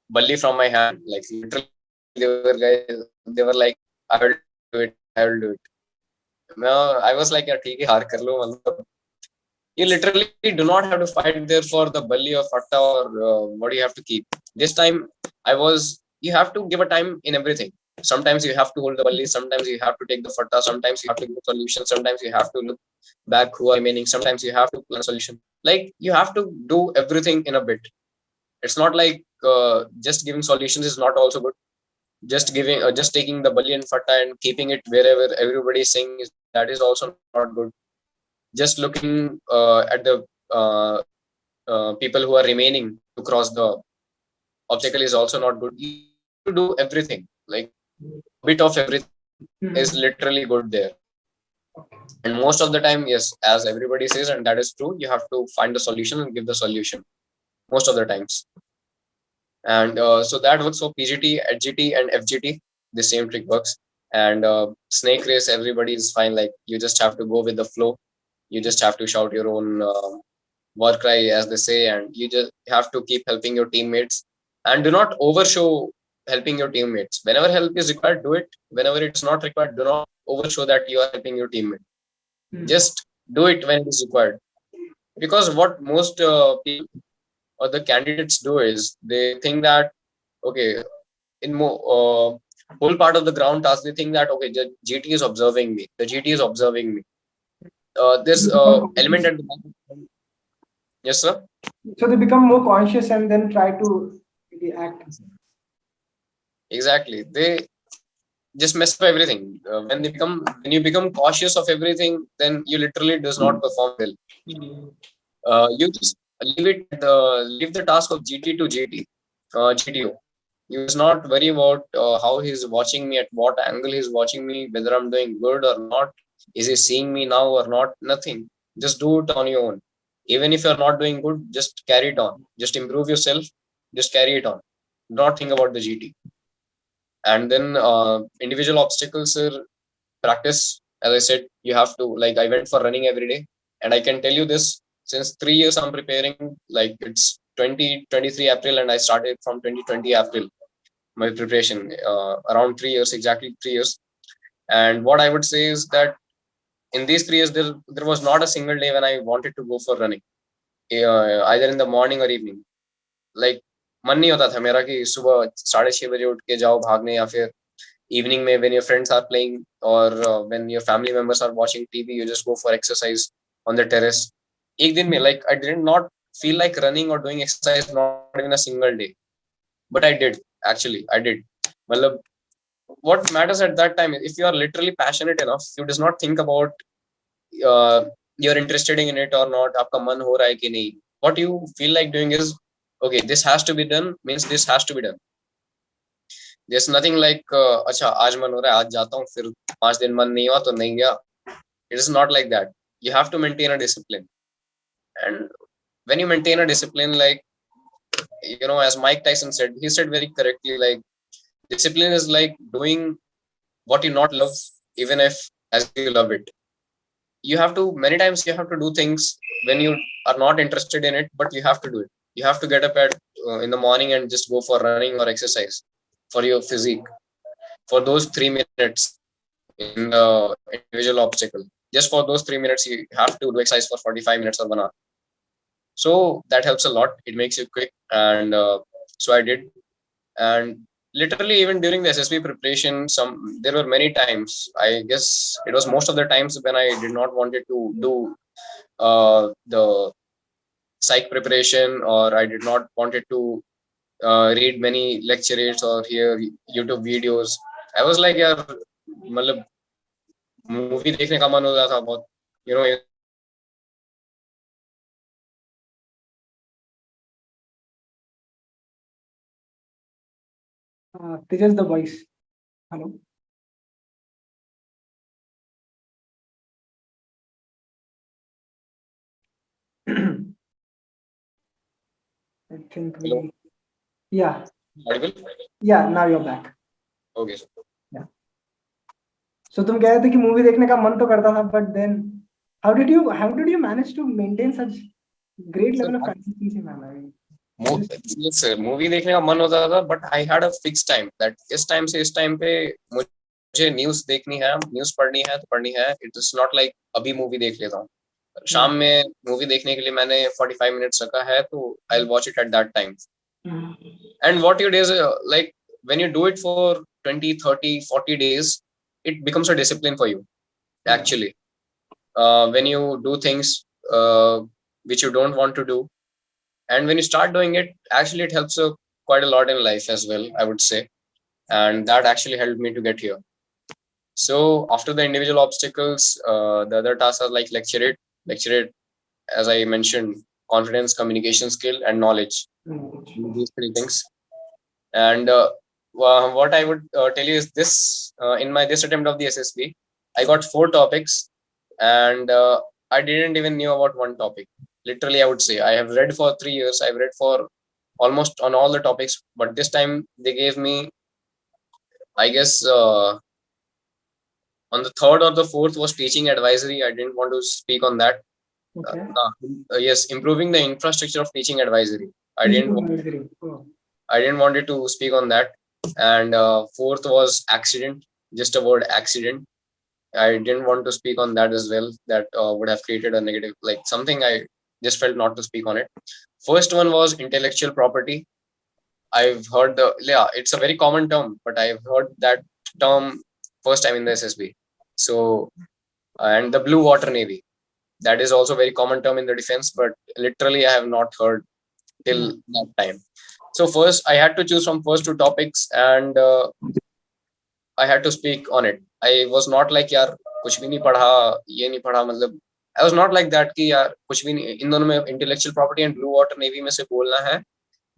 bully from my hand. Like literally, they were like, I will do it, I will do it. No, I was like, "Yeah, ठीक है, हार कर लो." मतलब, you literally do not have to fight there for the bully or fatta or what you have to keep. This time, I was, you have to give a time in everything. Sometimes you have to hold the bully, sometimes you have to take the fatta, sometimes you have to give a solution, sometimes you have to look back who are remaining, sometimes you have to plan a solution. Like you have to do everything in a bit. It's not like just giving solutions is not also good. Just giving, just taking the bully and fatta and keeping it wherever everybody is saying is, that is also not good. Just looking at the people who are remaining to cross the obstacle is also not good. You have to do everything, like a bit of everything is literally good there. And most of the time, yes, as everybody says, and that is true, you have to find the solution and give the solution most of the times. And so that works for PGT, HGT, and FGT. The same trick works. And snake race, everybody is fine. Like you just have to go with the flow. You just have to shout your own war cry, as they say, and you just have to keep helping your teammates. And do not overshow helping your teammates. Whenever help is required, do it. Whenever it's not required, do not overshow that you are helping your teammate. Just do it when it is required. Because what most people or the candidates do is, they think that, okay, in whole part of the ground task, they think that, okay, the GT is observing me, the GT is observing me. There's element at the back. Yes, sir. So they become more conscious and then try to act. Exactly. They just mess up everything. When you become cautious of everything, then you literally does not perform well. You just leave the task of GT to GTO. You just not worry about how he's watching me, at what angle he's watching me, whether I'm doing good or not. Is he seeing me now or not? Nothing. Just do it on your own. Even if you're not doing good, just carry it on. Just improve yourself. Just carry it on. Do not think about the GT. And then individual obstacles practice. As I said, you have to, like, I went for running every day, and I can tell you this, since 3 years I'm preparing. Like, it's 2023 April, and I started from 2020 April my preparation, around 3 years, exactly 3 years. And what I would say is that in these 3 years, there was not a single day when I wanted to go for running, either in the morning or evening. Like, मन नहीं होता था मेरा कि सुबह 6:30 बजे उठ के जाओ भागने, या फिर evening में when your friends are playing, or when your family members are watching TV, you just go for exercise on the terrace. एक दिन में, like, I did not feel like running or doing exercise, not even a single day, but I did. Actually, I did. मतलब, what matters at that time is if you are literally passionate enough, you does not think about uh, you're interested in it or not, आपका मन हो रहा है कि नहीं. What you feel like doing is, okay, this has to be done, means this has to be done. There's nothing like अच्छा आज मन हो रहा है आज जाता हूँ, फिर 5 दिन मन नहीं हुआ तो नहीं गया. It is not like that. You have to maintain a discipline. And when you maintain a discipline, like, as Mike Tyson said, he said very correctly, like, discipline is like doing what you not love, even if as you love it. You have to, many times you have to do things when you are not interested in it, but you have to do it. You have to get up at in the morning and just go for running or exercise for your physique for those 3 minutes in the individual obstacle. Just for those 3 minutes you have to do exercise for 45 minutes or 1 hour. So that helps a lot. It makes you quick. And so I did. And literally, even during the SSB preparation, there were many times, I guess it was most of the times, when I did not wanted to do the psych preparation, or I did not wanted to read many lectures or hear YouTube videos. I was like, यार मतलब movie देखने का मन हो रहा था बहुत, Tejas, the voice. Hello. I think Hello? we. Yeah. Audible? Yeah. Now you're back. Okay. Yeah. So तुम कह रहे थे कि मूवी देखने का मन तो करता था, but then how did you manage to maintain such great level of consistency, man? Yes sir, movie देखने का मन होता था, but I had a fix time that इस टाइम से इस टाइम पे मुझे न्यूज़ देखनी है, न्यूज़ पढ़नी है तो पढ़नी है. इट इज नॉट लाइक अभी मूवी देख लेता हूँ. शाम में मूवी देखने के लिए मैंने 45 मिनट्स रखा है, तो I will watch it at that time. And what you days, like when you do it for 20, 30, 40 days, it becomes a discipline for you actually. When you do things which you don't want to do, and when you start doing it, actually it helps quite a lot in life as well, I would say. And that actually helped me to get here. So after the individual obstacles, the other tasks are like lecture it, as I mentioned, confidence, communication skill, and knowledge. These three things. And what I would tell you is this: in my this attempt of the SSB, I got 4 topics, and I didn't even knew about one topic. Literally, I would say I have read for 3 years. I've read for almost on all the topics, but this time they gave me, I guess, on the third or the fourth was teaching advisory. I didn't want to speak on that. Okay. Yes, improving the infrastructure of teaching advisory. I didn't wanted to speak on that. And fourth was accident, just a word accident. I didn't want to speak on that as well. That would have created a negative, like something I just felt not to speak on it. First one was intellectual property. I've heard it's a very common term, but I've heard that term first time in the SSB. So, and the blue water navy, that is also very common term in the defense, but literally I have not heard till that time. So first I had to choose from first 2 topics, and I had to speak on it. I was not like यार कुछ भी नहीं पढ़ा, ये नहीं पढ़ा, मतलब I was not like that कि यार कुछ भी नहीं, इन दोनों में intellectual property and blue water navy में से बोलना है,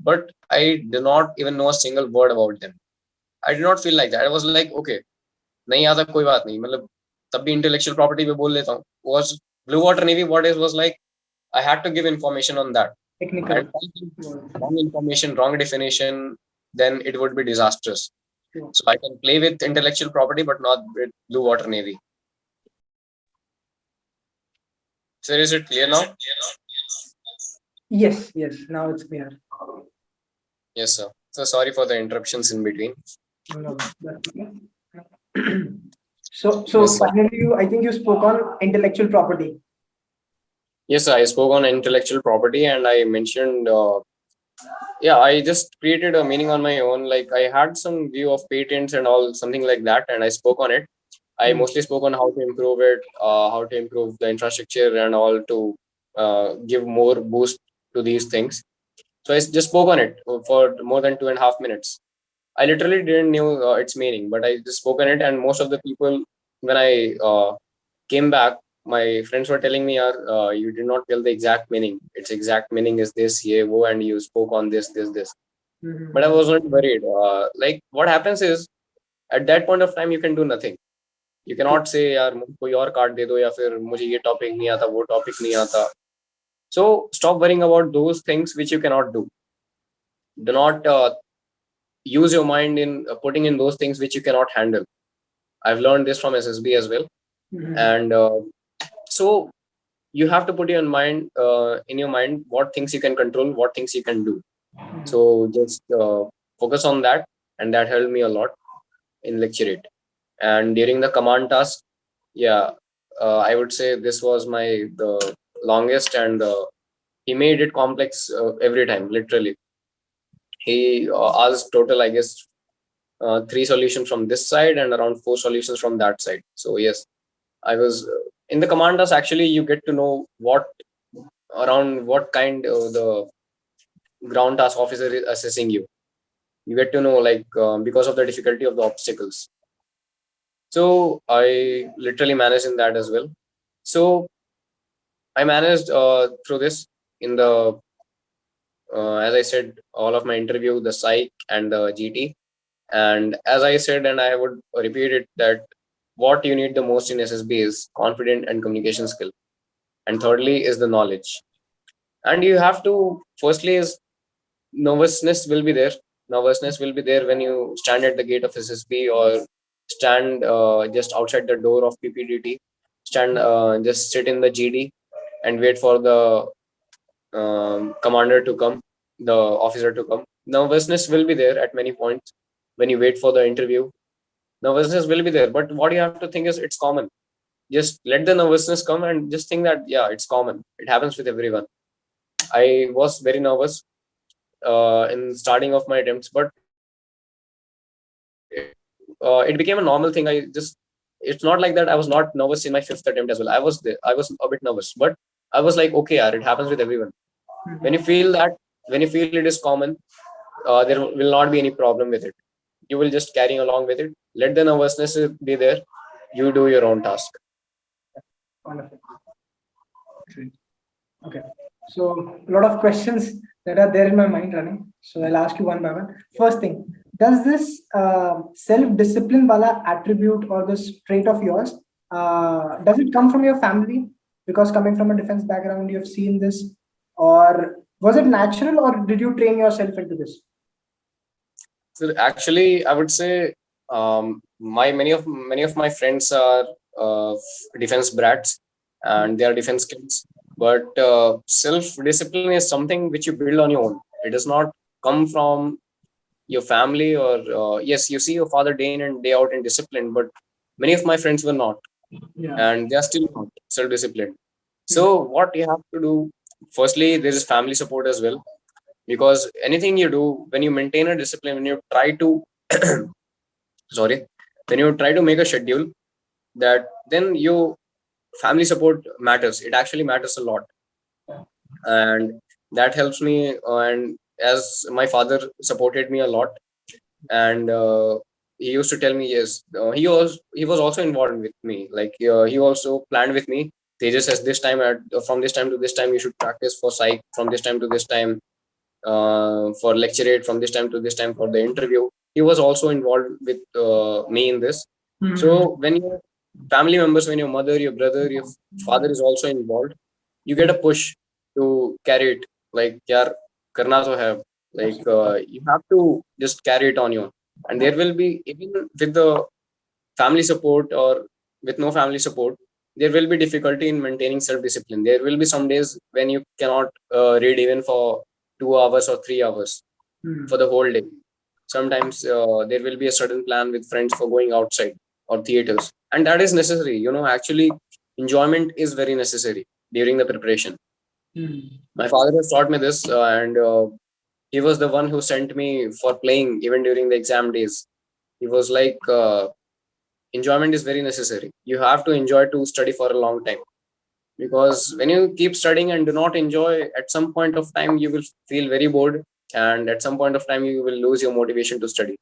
but I did not even know a single word about them. I did not feel like that. I was like, okay, नहीं आता कोई बात नहीं, मतलब तब भी intellectual property पे बोल लेता हूँ. Was blue water navy, what it was like, I had to give information on that. Technical. And wrong information, wrong definition, then it would be disastrous. So I can play with intellectual property, but not with Blue Water Navy. Sir, is it clear now? Yes, yes. Now it's clear. Yes, sir. So sorry for the interruptions in between. No, that's okay. So Yes, sir. finally, I think you spoke on intellectual property. Yes, sir. I spoke on intellectual property, and I mentioned, yeah, I just created a meaning on my own. Like I had some view of patents and all, something like that, and I spoke on it. I mostly spoke on how to improve it, how to improve the infrastructure and all to give more boost to these things. So I just spoke on it for more than 2.5 minutes. I literally didn't knew its meaning, but I just spoke on it, and most of the people, when I came back, my friends were telling me, you did not tell the exact meaning. Its exact meaning is this, yeah, wo, and you spoke on this. But I was not worried. Like what happens is, at that point of time, you can do nothing. You cannot say, यार मुझे कोई और card दे दो या फिर मुझे ये topic नहीं आता वो टॉपिक नहीं आता. So stop worrying about those things which you cannot do. Do not use your mind in putting in those things which you cannot handle. I've learned this from SSB as well. And so you have to put in your mind what things you can control, what things you can do. So just focus on that, and that helped me a lot in lecture it. And during the command task, yeah, I would say this was the longest, and he made it complex every time. Literally, he asked total, I guess, 3 solutions from this side and around 4 solutions from that side. So yes, I was in the command task. Actually, you get to know what kind the ground task officer is assessing you. You get to know, like, because of the difficulty of the obstacles. So I literally managed in that as well. So I managed through this in the as I said, all of my interview, the psych and the GT. And as I said, and I would repeat it, that what you need the most in SSB is confident and communication skill. And thirdly is the knowledge. And you have to, firstly is nervousness will be there. Nervousness will be there when you stand at the gate of SSB or stand just outside the door of PPDT, stand just sit in the GD and wait for the commander to come, the officer to come. Nervousness will be there at many points when you wait for the interview. Nervousness will be there, but what you have to think is it's common. Just let the nervousness come and just think that, yeah, it's common. It happens with everyone. I was very nervous in starting of my attempts, but it became a normal thing. It's not like that I was not nervous in my 5th attempt as well. I was a bit nervous, but I was like, okay, yeah, it happens with everyone. When you feel that, when you feel it is common, there will not be any problem with it. You will just carry along with it. Let the nervousness be there. You do your own task. Wonderful. Okay. So a lot of questions that are there in my mind running. So I'll ask you one by one. First thing, does this self-discipline wala attribute or this trait of yours, does it come from your family? Because coming from a defense background, you have seen this, or was it natural, or did you train yourself into this? So actually, I would say my many of my friends are defense brats, and they are defense kids. But self discipline is something which you build on your own. It does not come from your family, or yes, you see your father day in and day out in discipline, but many of my friends were not, and they are still not self disciplined. So what you have to do, firstly, there is family support as well, because anything you do, when you maintain a discipline, when you try to sorry, when you try to make a schedule, that then your family support matters. It actually matters a lot, and that helps me. And as my father supported me a lot, and he used to tell me, yes, he was also involved with me. Like he also planned with me. Tejas says this time from this time to this time you should practice for psych. From this time to this time for lecturate. From this time to this time for the interview. He was also involved with me in this. So when your family members, when your mother, your brother, your father is also involved, you get a push to carry it. Like, yaar, karna to hai. Like you have to just carry it on you. And there will be, even with the family support or with no family support, there will be difficulty in maintaining self discipline. There will be some days when you cannot read even for 2 hours or 3 hours for the whole day. Sometimes there will be a certain plan with friends for going outside or theaters, and that is necessary. Actually, enjoyment is very necessary during the preparation. My father has taught me this, and he was the one who sent me for playing even during the exam days. He was like, enjoyment is very necessary. You have to enjoy to study for a long time, because when you keep studying and do not enjoy, at some point of time you will feel very bored, and at some point of time you will lose your motivation to study.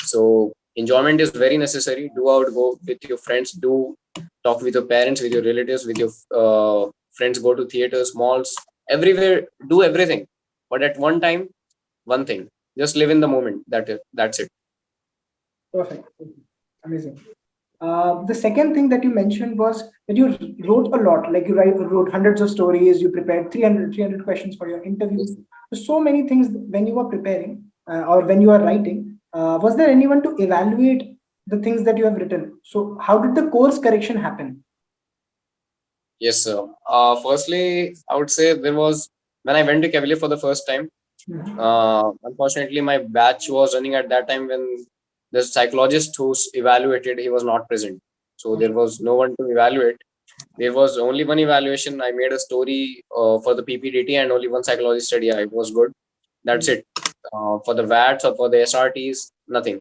So enjoyment is very necessary. Do out, go with your friends, do talk with your parents, with your relatives, with your friends, go to theaters, malls, everywhere, do everything. But at one time, one thing, just live in the moment. That's it. Perfect. Amazing. The second thing that you mentioned was that you wrote a lot, like you wrote hundreds of stories, you prepared 300 questions for your interview. Yes. So many things when you were preparing or when you are writing. Was there anyone to evaluate the things that you have written? So how did the course correction happen? Yes, sir. Firstly, I would say there was, when I went to Cavalier for the first time. Unfortunately, my batch was running at that time when the psychologist who's evaluated, he was not present. So there was no one to evaluate. There was only one evaluation. I made a story for the PPDT and only one psychology study. Yeah, it was good. That's it. For the VATs or for the SRTs, nothing.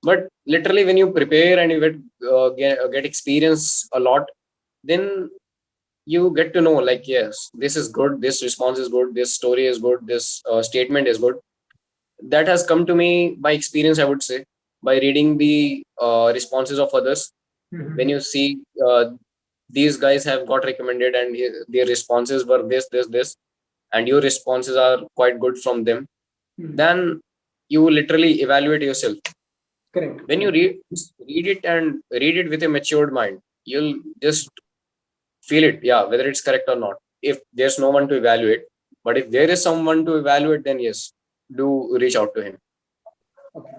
But literally, when you prepare and you get experience a lot, then you get to know, like, yes, this is good, this response is good, this story is good, this statement is good. That has come to me by experience, I would say, by reading the responses of others. When you see these guys have got recommended and their responses were this, and your responses are quite good from them, then you literally evaluate yourself. Correct. When you read it with a matured mind, you'll just feel it, yeah, whether it's correct or not. If there's no one to evaluate, but if there is someone to evaluate, then yes, do reach out to him. Okay.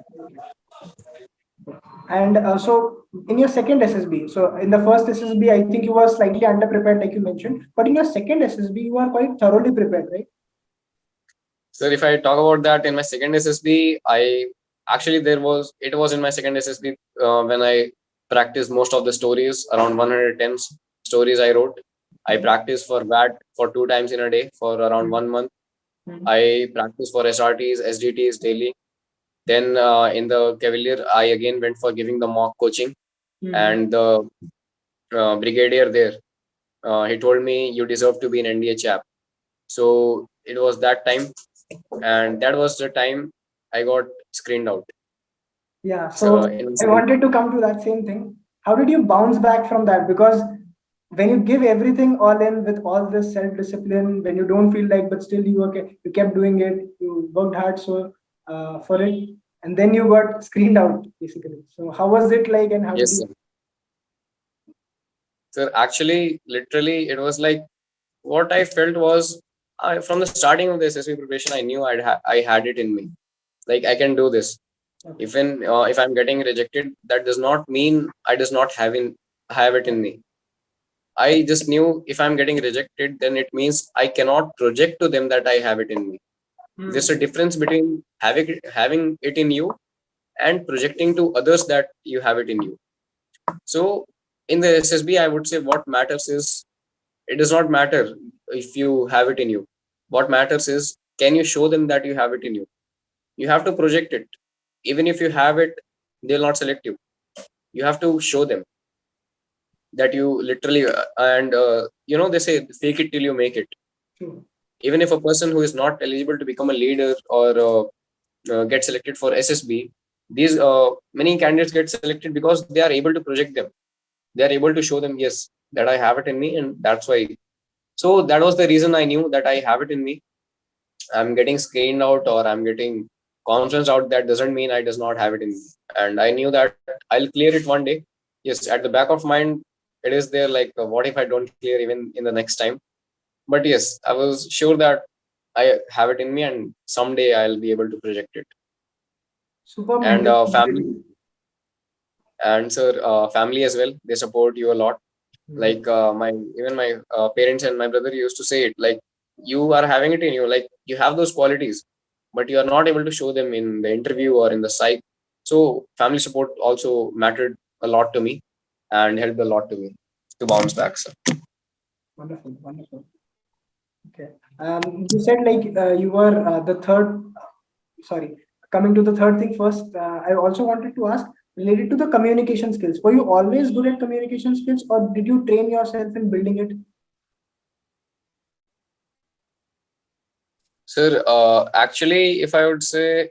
And so in your second SSB, so in the first SSB, I think you were slightly underprepared, like you mentioned, but in your second SSB, you are quite thoroughly prepared, right? So if I talk about that, in my second SSB, I actually, it was in my second SSB when I practiced most of the stories, around 110 stories I wrote. I practiced for that for 2 times in a day for around 1 month. I practiced for SRTs, SDTs daily. Then in the Cavalier, I again went for giving the mock coaching, and the brigadier there, he told me, you deserve to be an NDA chap. So it was that time, and that was the time I got screened out. Yeah, So so I wanted to come to that same thing. How did you bounce back from that? Because when you give everything all in with all this self-discipline, when you don't feel like, but still you kept doing it, you worked hard for it, and then you got screened out basically. So how was it like, and how did yes, you? sir. So actually, literally, it was like, what I felt was, from the starting of the SSB preparation, I knew I had it in me. Like, I can do this. Even if I'm getting rejected, that does not mean I does not have it in me. I just knew if I'm getting rejected, then it means I cannot project to them that I have it in me. There's a difference between having it in you and projecting to others that you have it in you. So in the SSB, I would say what matters is, it does not matter if you have it in you. What matters is, can you show them that you have it in you? You have to project it. Even if you have it, they'll not select you. You have to show them that you literally, and they say, fake it till you make it. Even if a person who is not eligible to become a leader or get selected for SSB, these many candidates get selected because they are able to project them. They are able to show them, yes, that I have it in me, and that's why. So that was the reason I knew that I have it in me. I'm getting screened out or I'm getting conference out. That doesn't mean I does not have it in me. And I knew that I'll clear it one day. Yes, at the back of mind, it is there, like, what if I don't clear even in the next time? But yes, I was sure that I have it in me, and someday I'll be able to project it. Super And mental family, stability. and sir, family as well, they support you a lot. Like my even my parents and my brother used to say it, like, you are having it in you, like you have those qualities, but you are not able to show them in the interview or in the psych. So family support also mattered a lot to me and helped a lot to me to bounce back, sir. Wonderful, wonderful. Okay. You said like you were the third. Sorry. Coming to the third thing first, I also wanted to ask related to the communication skills. Were you always good at communication skills, or did you train yourself in building it? Sir, actually, if I would say,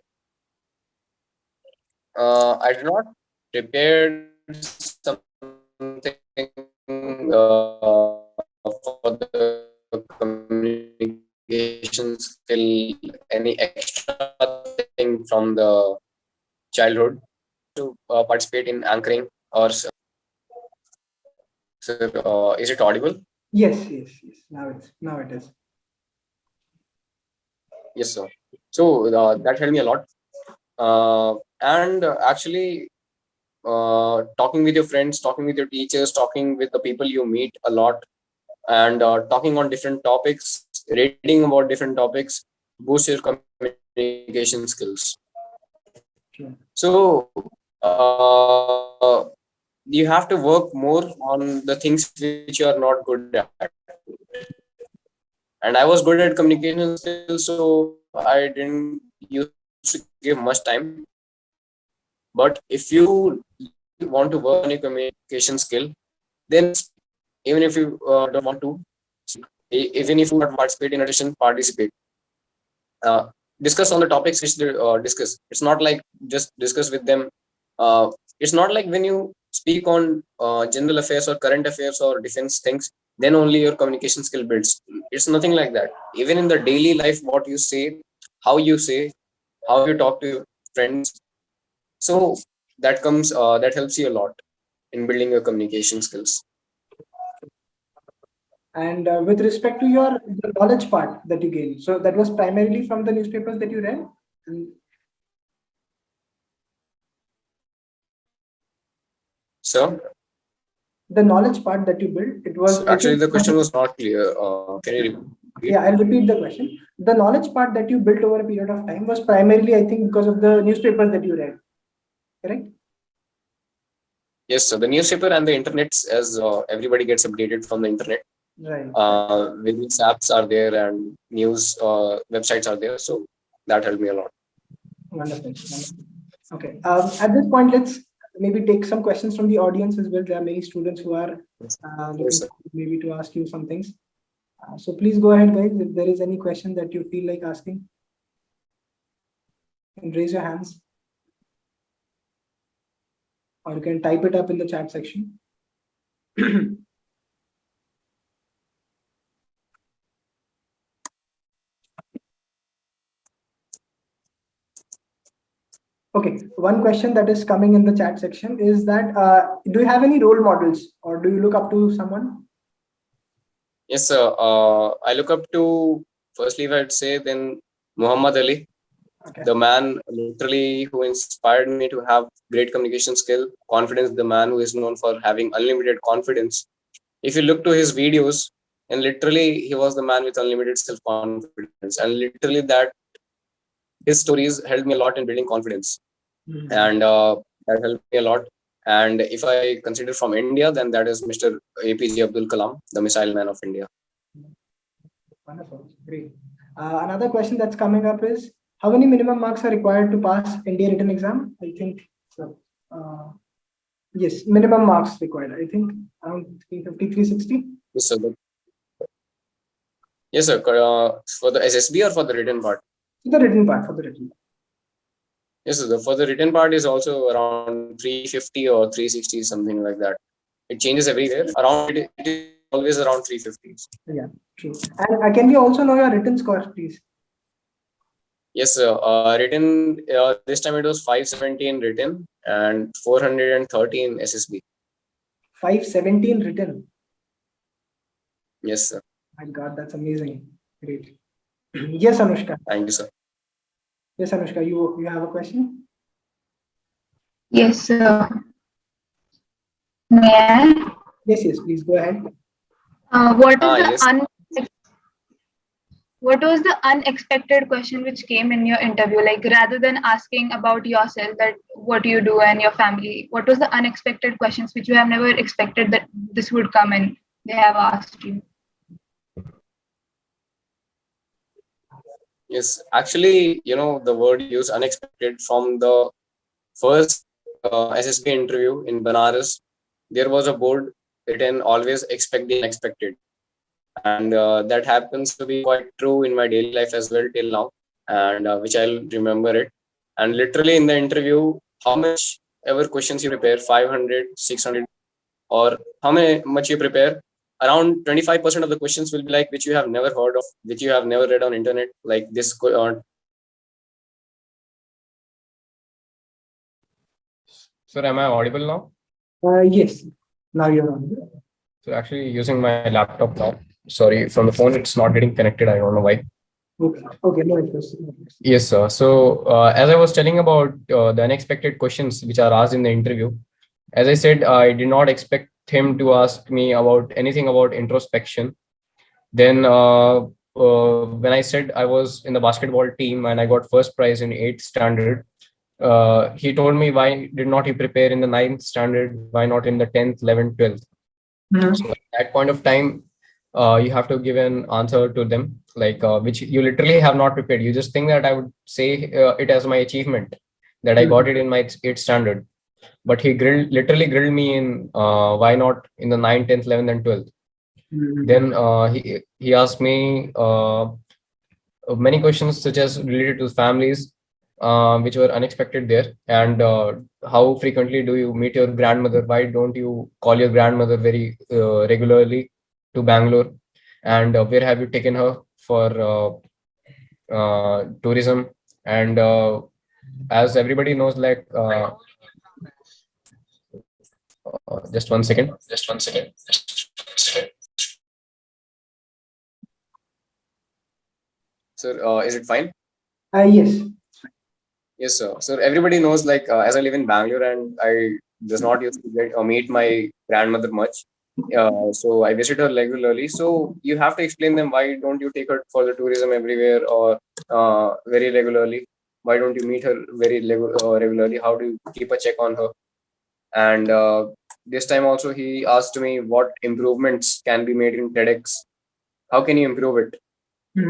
I did not prepared something for the communication skill, any extra thing from the childhood to participate in anchoring or sir, is it audible? Yes, yes, yes. Now it is. Yes, sir. So that helped me a lot. And actually, talking with your friends, talking with your teachers, talking with the people you meet a lot, and talking on different topics, reading about different topics, boost your communication skills. Sure. So you have to work more on the things which you are not good at. And I was good at communication skills, so I didn't used to give much time. But if you really want to work on your communication skill, then speak. Even if you don't want to speak, even if you not participate in a discussion, participate. uh, Discuss on the topics which they discuss. It's not like just discuss with them. It's not like when you speak on general affairs or current affairs or defense things, then only your communication skill builds. It's nothing like that. Even in the daily life, what you say, how you say, how you talk to your friends, so that helps you a lot in building your communication skills. And with respect to your the knowledge part that you gained, so that was primarily from the newspapers that you read. And So the knowledge part that you built, it was, I actually think, the question was not clear. Can you repeat? yeah, I'll repeat the question. The knowledge part that you built over a period of time was primarily, I think, because of the newspapers that you read, correct? Yes, so the newspaper and the internet, as everybody gets updated from the internet. Right. Various apps are there and news websites are there, so that helped me a lot. Wonderful. Wonderful. Okay. At this point, let's maybe take some questions from the audience as well. There are many students who are Yes, looking sir. maybe to ask you some things. So please go ahead, guys. If there is any question that you feel like asking, you can raise your hands or you can type it up in the chat section. Okay, one question that is coming in the chat section is that do you have any role models or do you look up to someone? Yes, sir. I look up to, firstly, if I'd say, then Muhammad Ali, Okay. the man literally who inspired me to have great communication skill, confidence, the man who is known for having unlimited confidence. If you look to his videos, and literally he was the man with unlimited self-confidence, and literally that his stories helped me a lot in building confidence, Mhm. and that helped me a lot. And if I consider from India, then that is Mr. APJ Abdul Kalam, the missile man of India. Wonderful. Great. Another question that's coming up is how many minimum marks are required to pass NDA written exam? I think so. Yes, minimum marks required. I think around 350, 360. Yes, sir. Yes, sir. For the SSB or for the written part? The written part for the written part. Yes, sir. For the written part is also around 350 or 360, something like that. It changes everywhere. Around it is always around 350. Yeah, true. And can we also know your written scores, please? Yes, sir. Written this time it was 570 in written and 430 in SSB. 517 written. Yes, sir. My God, that's amazing. Great. Yes, Anushka. Thank you, sir. Yes, Anushka, you have a question? Yes, may I? Yes, please go ahead. What is the Yes. what was the unexpected question which came in your interview? Like rather than asking about yourself, that what you do and your family, what was the unexpected questions which you have never expected that this would come and they have asked you? Yes, actually, the word you use unexpected from the first SSB interview in Banaras, there was a board written always expect the unexpected. And that happens to be quite true in my daily life as well till now, and which I'll remember it. And literally in the interview, how much ever questions you prepare, 500, 600, or how much you prepare, around 25% of the questions will be like which you have never heard of, which you have never read on internet, like this. Sir, am I audible now? Yes, now you're on. So actually using my laptop now. Sorry, from the phone it's not getting connected. I don't know why. Okay, no issues. Yes, sir. So as I was telling about the unexpected questions which are asked in the interview, as I said, I did not expect him to ask me about anything about introspection. Then when I said I was in the basketball team and I got first prize in 8th standard, he told me why did not he prepare in the 9th standard, why not in the 10th, 11th, 12th. So at that point of time, you have to give an answer to them, like which you literally have not prepared. You just think that I would say it as my achievement that I got it in my 8th standard. But he literally grilled me in why not in the 9th, 10th, 11th, and 12th. Then he asked me many questions such as related to families, which were unexpected there, and how frequently do you meet your grandmother? Why don't you call your grandmother very regularly to Bangalore? And where have you taken her for tourism? And as everybody knows, like just one second. Sir, is it fine? Yes. Yes, sir. So everybody knows, like, as I live in Bangalore and I does not used to meet my grandmother much. So I visit her regularly. So you have to explain them why don't you take her for the tourism everywhere or very regularly? Why don't you meet her very regularly? How do you keep a check on her? And this time also he asked me what improvements can be made in TEDx. How can you improve it?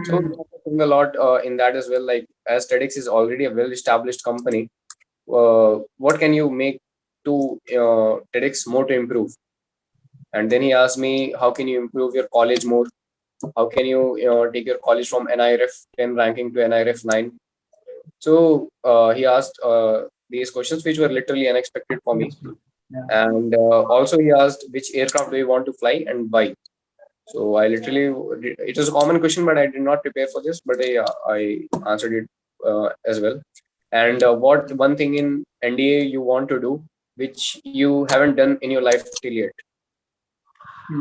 So we have to think a lot in that as well. Like as TEDx is already a well-established company, what can you make to TEDx more to improve? And then he asked me, how can you improve your college more? How can you take your college from NIRF 10 ranking to NIRF 9? So he asked these questions, which were literally unexpected for me. And also he asked which aircraft do you want to fly and why. So I literally, it was a common question, but I did not prepare for this, but I answered it as well. And what one thing in NDA you want to do, which you haven't done in your life till yet?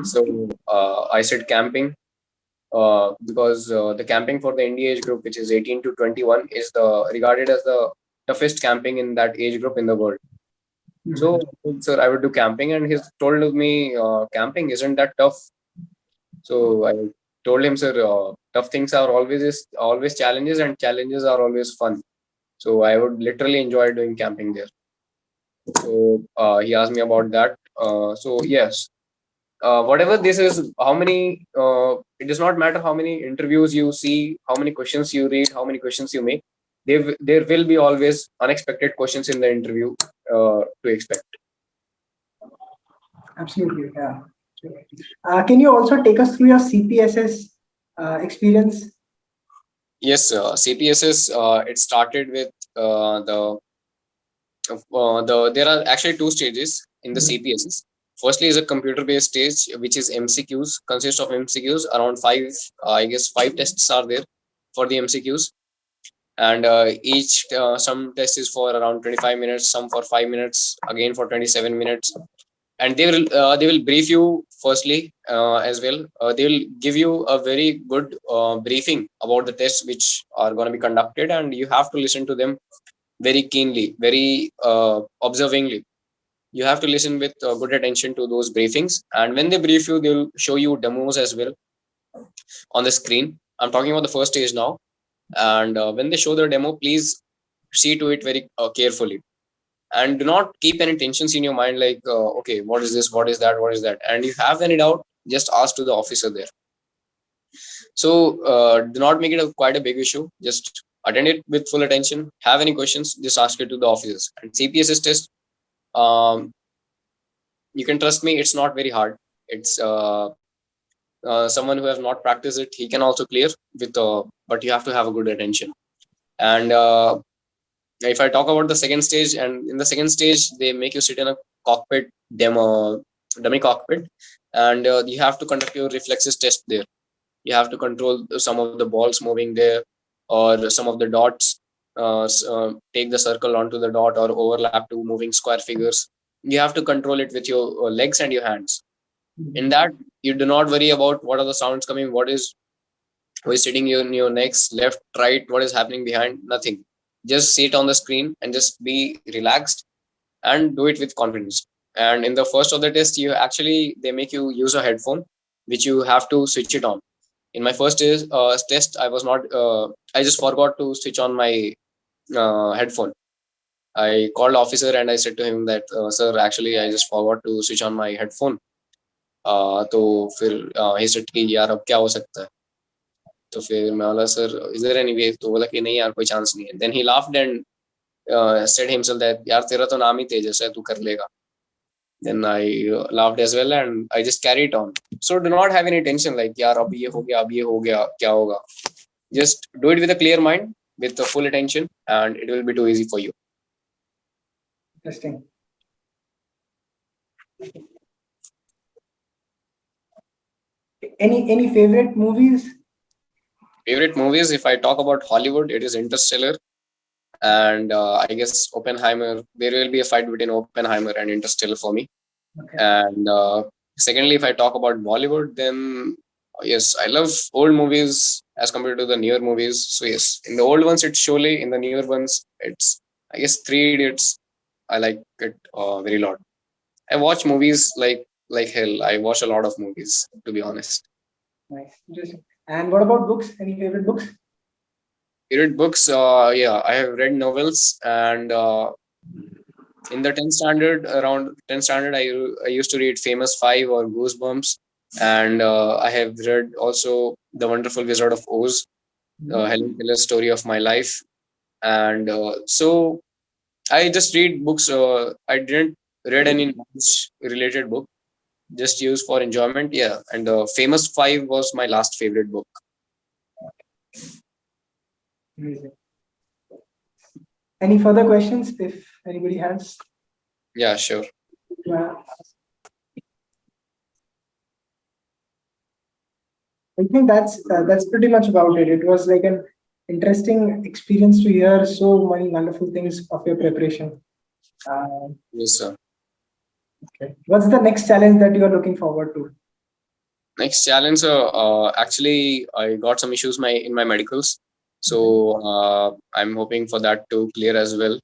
So I said camping, because the camping for the NDA age group, which is 18 to 21, is regarded as the toughest camping in that age group in the world. So, sir, I would do camping, and he told me, camping isn't that tough. So I told him, sir, tough things are always challenges, and challenges are always fun. So I would literally enjoy doing camping there. So he asked me about that. So yes, whatever this is, how many? It does not matter how many interviews you see, how many questions you read, how many questions you make. There will be always unexpected questions in the interview to expect. Absolutely, yeah. Can you also take us through your CPSS experience? Yes, CPSS. It started with there are actually two stages in the CPSS. Firstly is a computer-based stage, which is MCQs, consists of MCQs around five. I guess five tests are there for the MCQs, and each some test is for around 25 minutes, some for 5 minutes, again for 27 minutes, and they will brief you firstly as well. They will give you a very good briefing about the tests which are going to be conducted, and you have to listen to them very keenly, very observingly. You have to listen with good attention to those briefings, and when they brief you, they'll show you demos as well on the screen. I'm talking about the first stage now, and when they show the demo, please see to it very carefully, and do not keep any tensions in your mind like okay, what is this, what is that, what is that, and if you have any doubt, just ask to the officer there. So do not make it quite a big issue. Just attend it with full attention. Have any questions, just ask it to the officers. And CPSS test, um, you can trust me, it's not very hard. It's someone who has not practiced it, he can also clear with but you have to have a good attention. And if I talk about the second stage, and in the second stage they make you sit in a cockpit dummy cockpit, and you have to conduct your reflexes test there. You have to control some of the balls moving there, or some of the dots, take the circle onto the dot, or overlap to moving square figures. You have to control it with your legs and your hands. In that, you do not worry about what are the sounds coming, what is who is sitting in your next, left, right, what is happening behind, nothing. Just sit on the screen and just be relaxed and do it with confidence. And in the first of the test, they make you use a headphone, which you have to switch it on. In my first test, I was not I just forgot to switch on my headphone. I called officer and I said to him that sir, actually I just forgot to switch on my headphone. तो फिर he said कि यार अब क्या हो सकता है. तो फिर मैं बोला sir is there any way, तो बोला कि नहीं यार कोई चांस नहीं है. Then he laughed and said himself that यार तेरा तो नाम ही तेजस है, तू कर लेगा. Then I laughed as well and I just carried on. So do not have any tension like यार अब ये हो गया, अब ये हो गया, क्या होगा. Just do it with a clear mind, with the full attention, and it will be too easy for you. Interesting. Any favorite movies? Favorite movies, if I talk about Hollywood, it is Interstellar, and I guess Oppenheimer. There will be a fight between Oppenheimer and Interstellar for me. Okay. And secondly, if I talk about Bollywood, then yes, I love old movies as compared to the newer movies. So yes, in the old ones it's Sholay, in the newer ones it's, I guess, Three Idiots. I like it very lot. I watch movies like hell. I watch a lot of movies, to be honest. Nice. Interesting. And what about books? Any favorite books? Favorite books, yeah, I have read novels, and in the 10th standard, around 10th standard, I used to read Famous Five or Goosebumps, and I have read also The Wonderful Wizard of Oz, Helen Keller's Story of My Life, and so I just read books. I didn't read any knowledge related book, just used for enjoyment. Yeah, and Famous Five was my last favorite book. Amazing. Any further questions, if anybody has? Yeah, sure. I think that's pretty much about it. It was like an interesting experience to hear so many wonderful things of your preparation. Yes, sir. Okay. What's the next challenge that you are looking forward to? Next challenge, actually, I got some issues in my medicals, so I'm hoping for that to clear as well,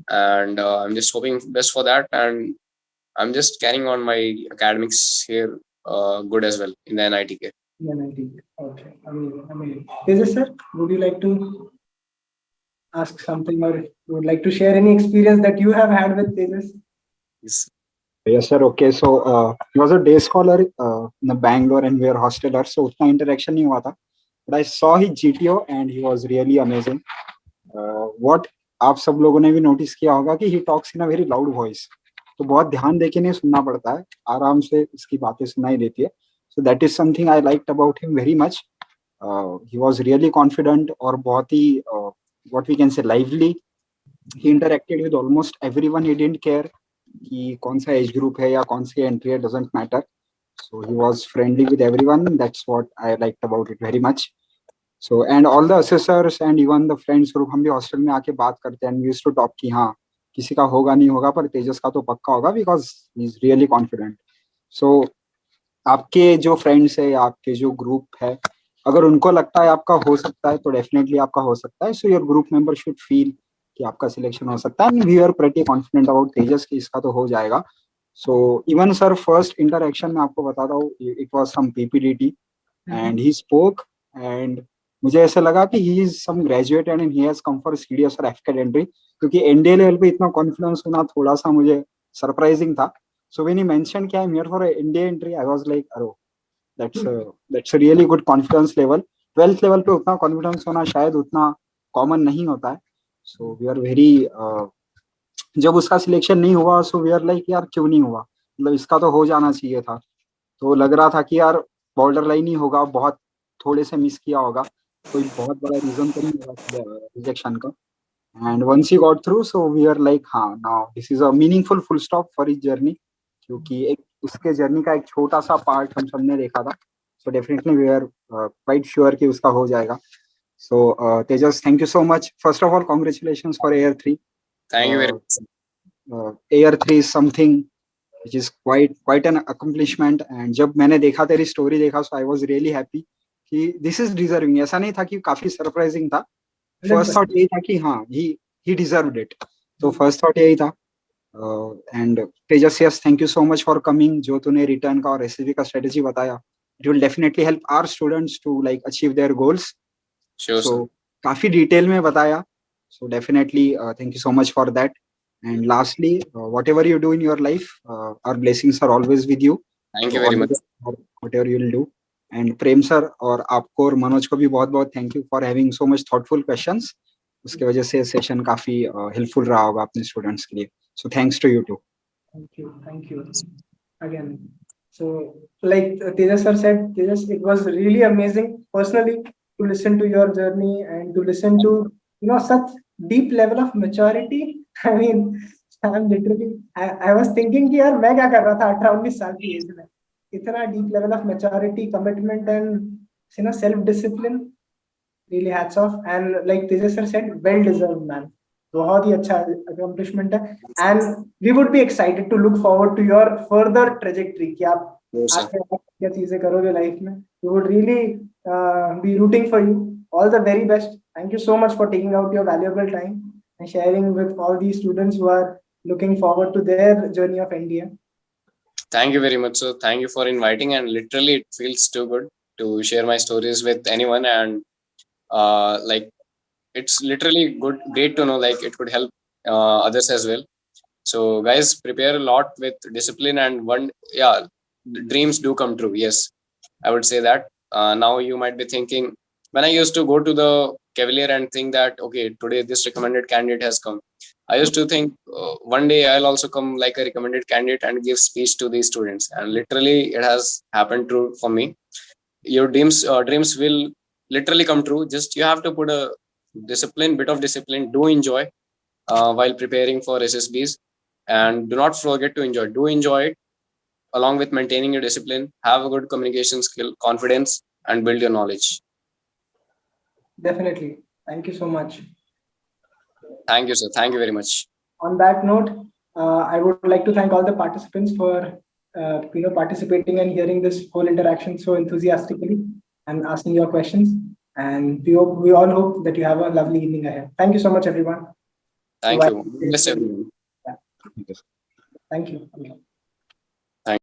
and I'm just hoping best for that, and I'm just carrying on my academics here good as well in the NITK. Okay, amazing. Tejas sir, would you like to ask something, or would like to share any experience that you have had with Tejas? Yes, sir. Okay, so he was a day scholar in the Bangalore, and we were hostelers, so उतना interaction नहीं हुआ था. But I saw his GTO and he was really amazing. What आप सब लोगों ने भी notice किया होगा कि he talks in a very loud voice. तो बहुत ध्यान देके नहीं सुनना पड़ता है, आराम से इसकी बातें सुनाई देती है. So that is something I liked about him very much. He was really confident और बहुत ही what we can say lively. He interacted with almost everyone. He didn't care कि कौन सा एज ग्रुप है या कौन सी एंट्री है, doesn't matter. So he was friendly with everyone. That's what I liked about it very much. So and all the assessors and even the friends group, हम भी हॉस्टल में आके बात करते हैं and we used to talk कि हाँ किसी का होगा नहीं होगा पर तेजस का तो पक्का होगा because he is really confident. So आपके जो फ्रेंड्स है या आपके जो ग्रुप है, अगर उनको लगता है आपका हो सकता है तो डेफिनेटली आपका हो सकता है. So your group member should feel कि आपका सिलेक्शन हो सकता है, and we are pretty confident about Tejas कि इसका तो हो जाएगा. So even sir first interaction में आपको बताता हूँ, it was some PPDT and he spoke, and मुझे ऐसा लगा कि he is some graduate and he has come for CDS और एफकेट एंट्री, क्योंकि एनडीए लेवल पे इतना कॉन्फिडेंस होना थोड़ा सा मुझे सरप्राइजिंग था. सो व्हेन ही मेंशन कि I am here for NDA entry, I was like अरे that's a really good confidence level. 12th level पे उतना कॉन्फिडेंस होना शायद उतना कॉमन नहीं होता है. सो वी आर वेरी, जब उसका सिलेक्शन नहीं हुआ सो वी आर लाइक यार क्यों नहीं हुआ, मतलब इसका तो हो जाना चाहिए था. तो लग रहा था कि यार बॉर्डर लाइन ही होगा, बहुत थोड़े से मिस किया होगा, कोई बहुत बड़ा रीजन तो नहीं होगा रिजेक्शन का. And once he got through so we are like हाँ now this is a meaningful full stop for his journey, क्योंकि एक उसके जर्नी का एक छोटा सा पार्ट हम सबने देखा था. So definitely we are quite sure कि उसका हो जाएगा. So Tejas, thank you so much. First of all congratulations for air 3. Thank you very much. Air 3 is something which is quite an accomplishment. And जब मैंने देखा तेरी स्टोरी देखा so I was really happy कि this is deserving. ऐसा नहीं था कि काफी सरप्राइजिंग था. फर्स्ट थॉट यही था कि हाँ he deserved it. तो फर्स्ट थॉट यही था. And Tejas, yes, thank you so much for coming. जो तूने रिटर्न का और रेसिपी का स्ट्रेटेजी बताया, it will definitely help our students to like achieve their goals. Sure, so sir. काफी डिटेल में बताया. So definitely thank you so much for that. And lastly, whatever you do in your life, our blessings are always with you. Thank So you very all the much. best for whatever you'll do. And Prem sir और आपको और मनोज को भी बहुत बहुत thank you for having so much thoughtful questions. उसके वजह से सेशन काफी हेल्पफुल रहा होगा अपने स्टूडेंट्स के लिए. So thanks to you too. Thank you again. So, like Tejas sir said, Tejas, it was really amazing personally to listen to your journey and to listen to such deep level of maturity. I mean, I'm literally I was thinking कि यार मैं क्या कर रहा था 18-19 साल की as में, इतना deep level of maturity, commitment and self discipline. Really hats off. And like Tejas sir said, well deserved, man. बहुत ही अच्छा accomplishment है. And we would be excited to look forward to your further trajectory कि आप Sure, sir. आगे क्या चीजें करोगे life में. We would really be rooting for you. All the very best. Thank you so much for taking out your valuable time and sharing with all these students who are looking forward to their journey of NDA. Thank you very much, sir. Thank you for inviting, and literally it feels too good to share my stories with anyone. And like it's literally great to know like it could help others as well. So guys, prepare a lot with discipline, and dreams do come true. Yes, I would say that. Now you might be thinking, when I used to go to the Cavalier and think that okay, today this recommended candidate has come, I used to think one day I'll also come like a recommended candidate and give speech to these students, and literally it has happened true for me. Your dreams will literally come true. Just you have to put a bit of discipline. Do enjoy while preparing for SSBs, and do not forget to enjoy. Do enjoy it along with maintaining your discipline. Have a good communication skill, confidence, and build your knowledge. Definitely. Thank you so much. Thank you, sir. Thank you very much. On that note, I would like to thank all the participants for participating and hearing this whole interaction so enthusiastically and asking your questions. And we all hope that you have a lovely evening ahead. Thank you so much, everyone. Thank Bye. you. Bless everyone. Yeah. Thank you.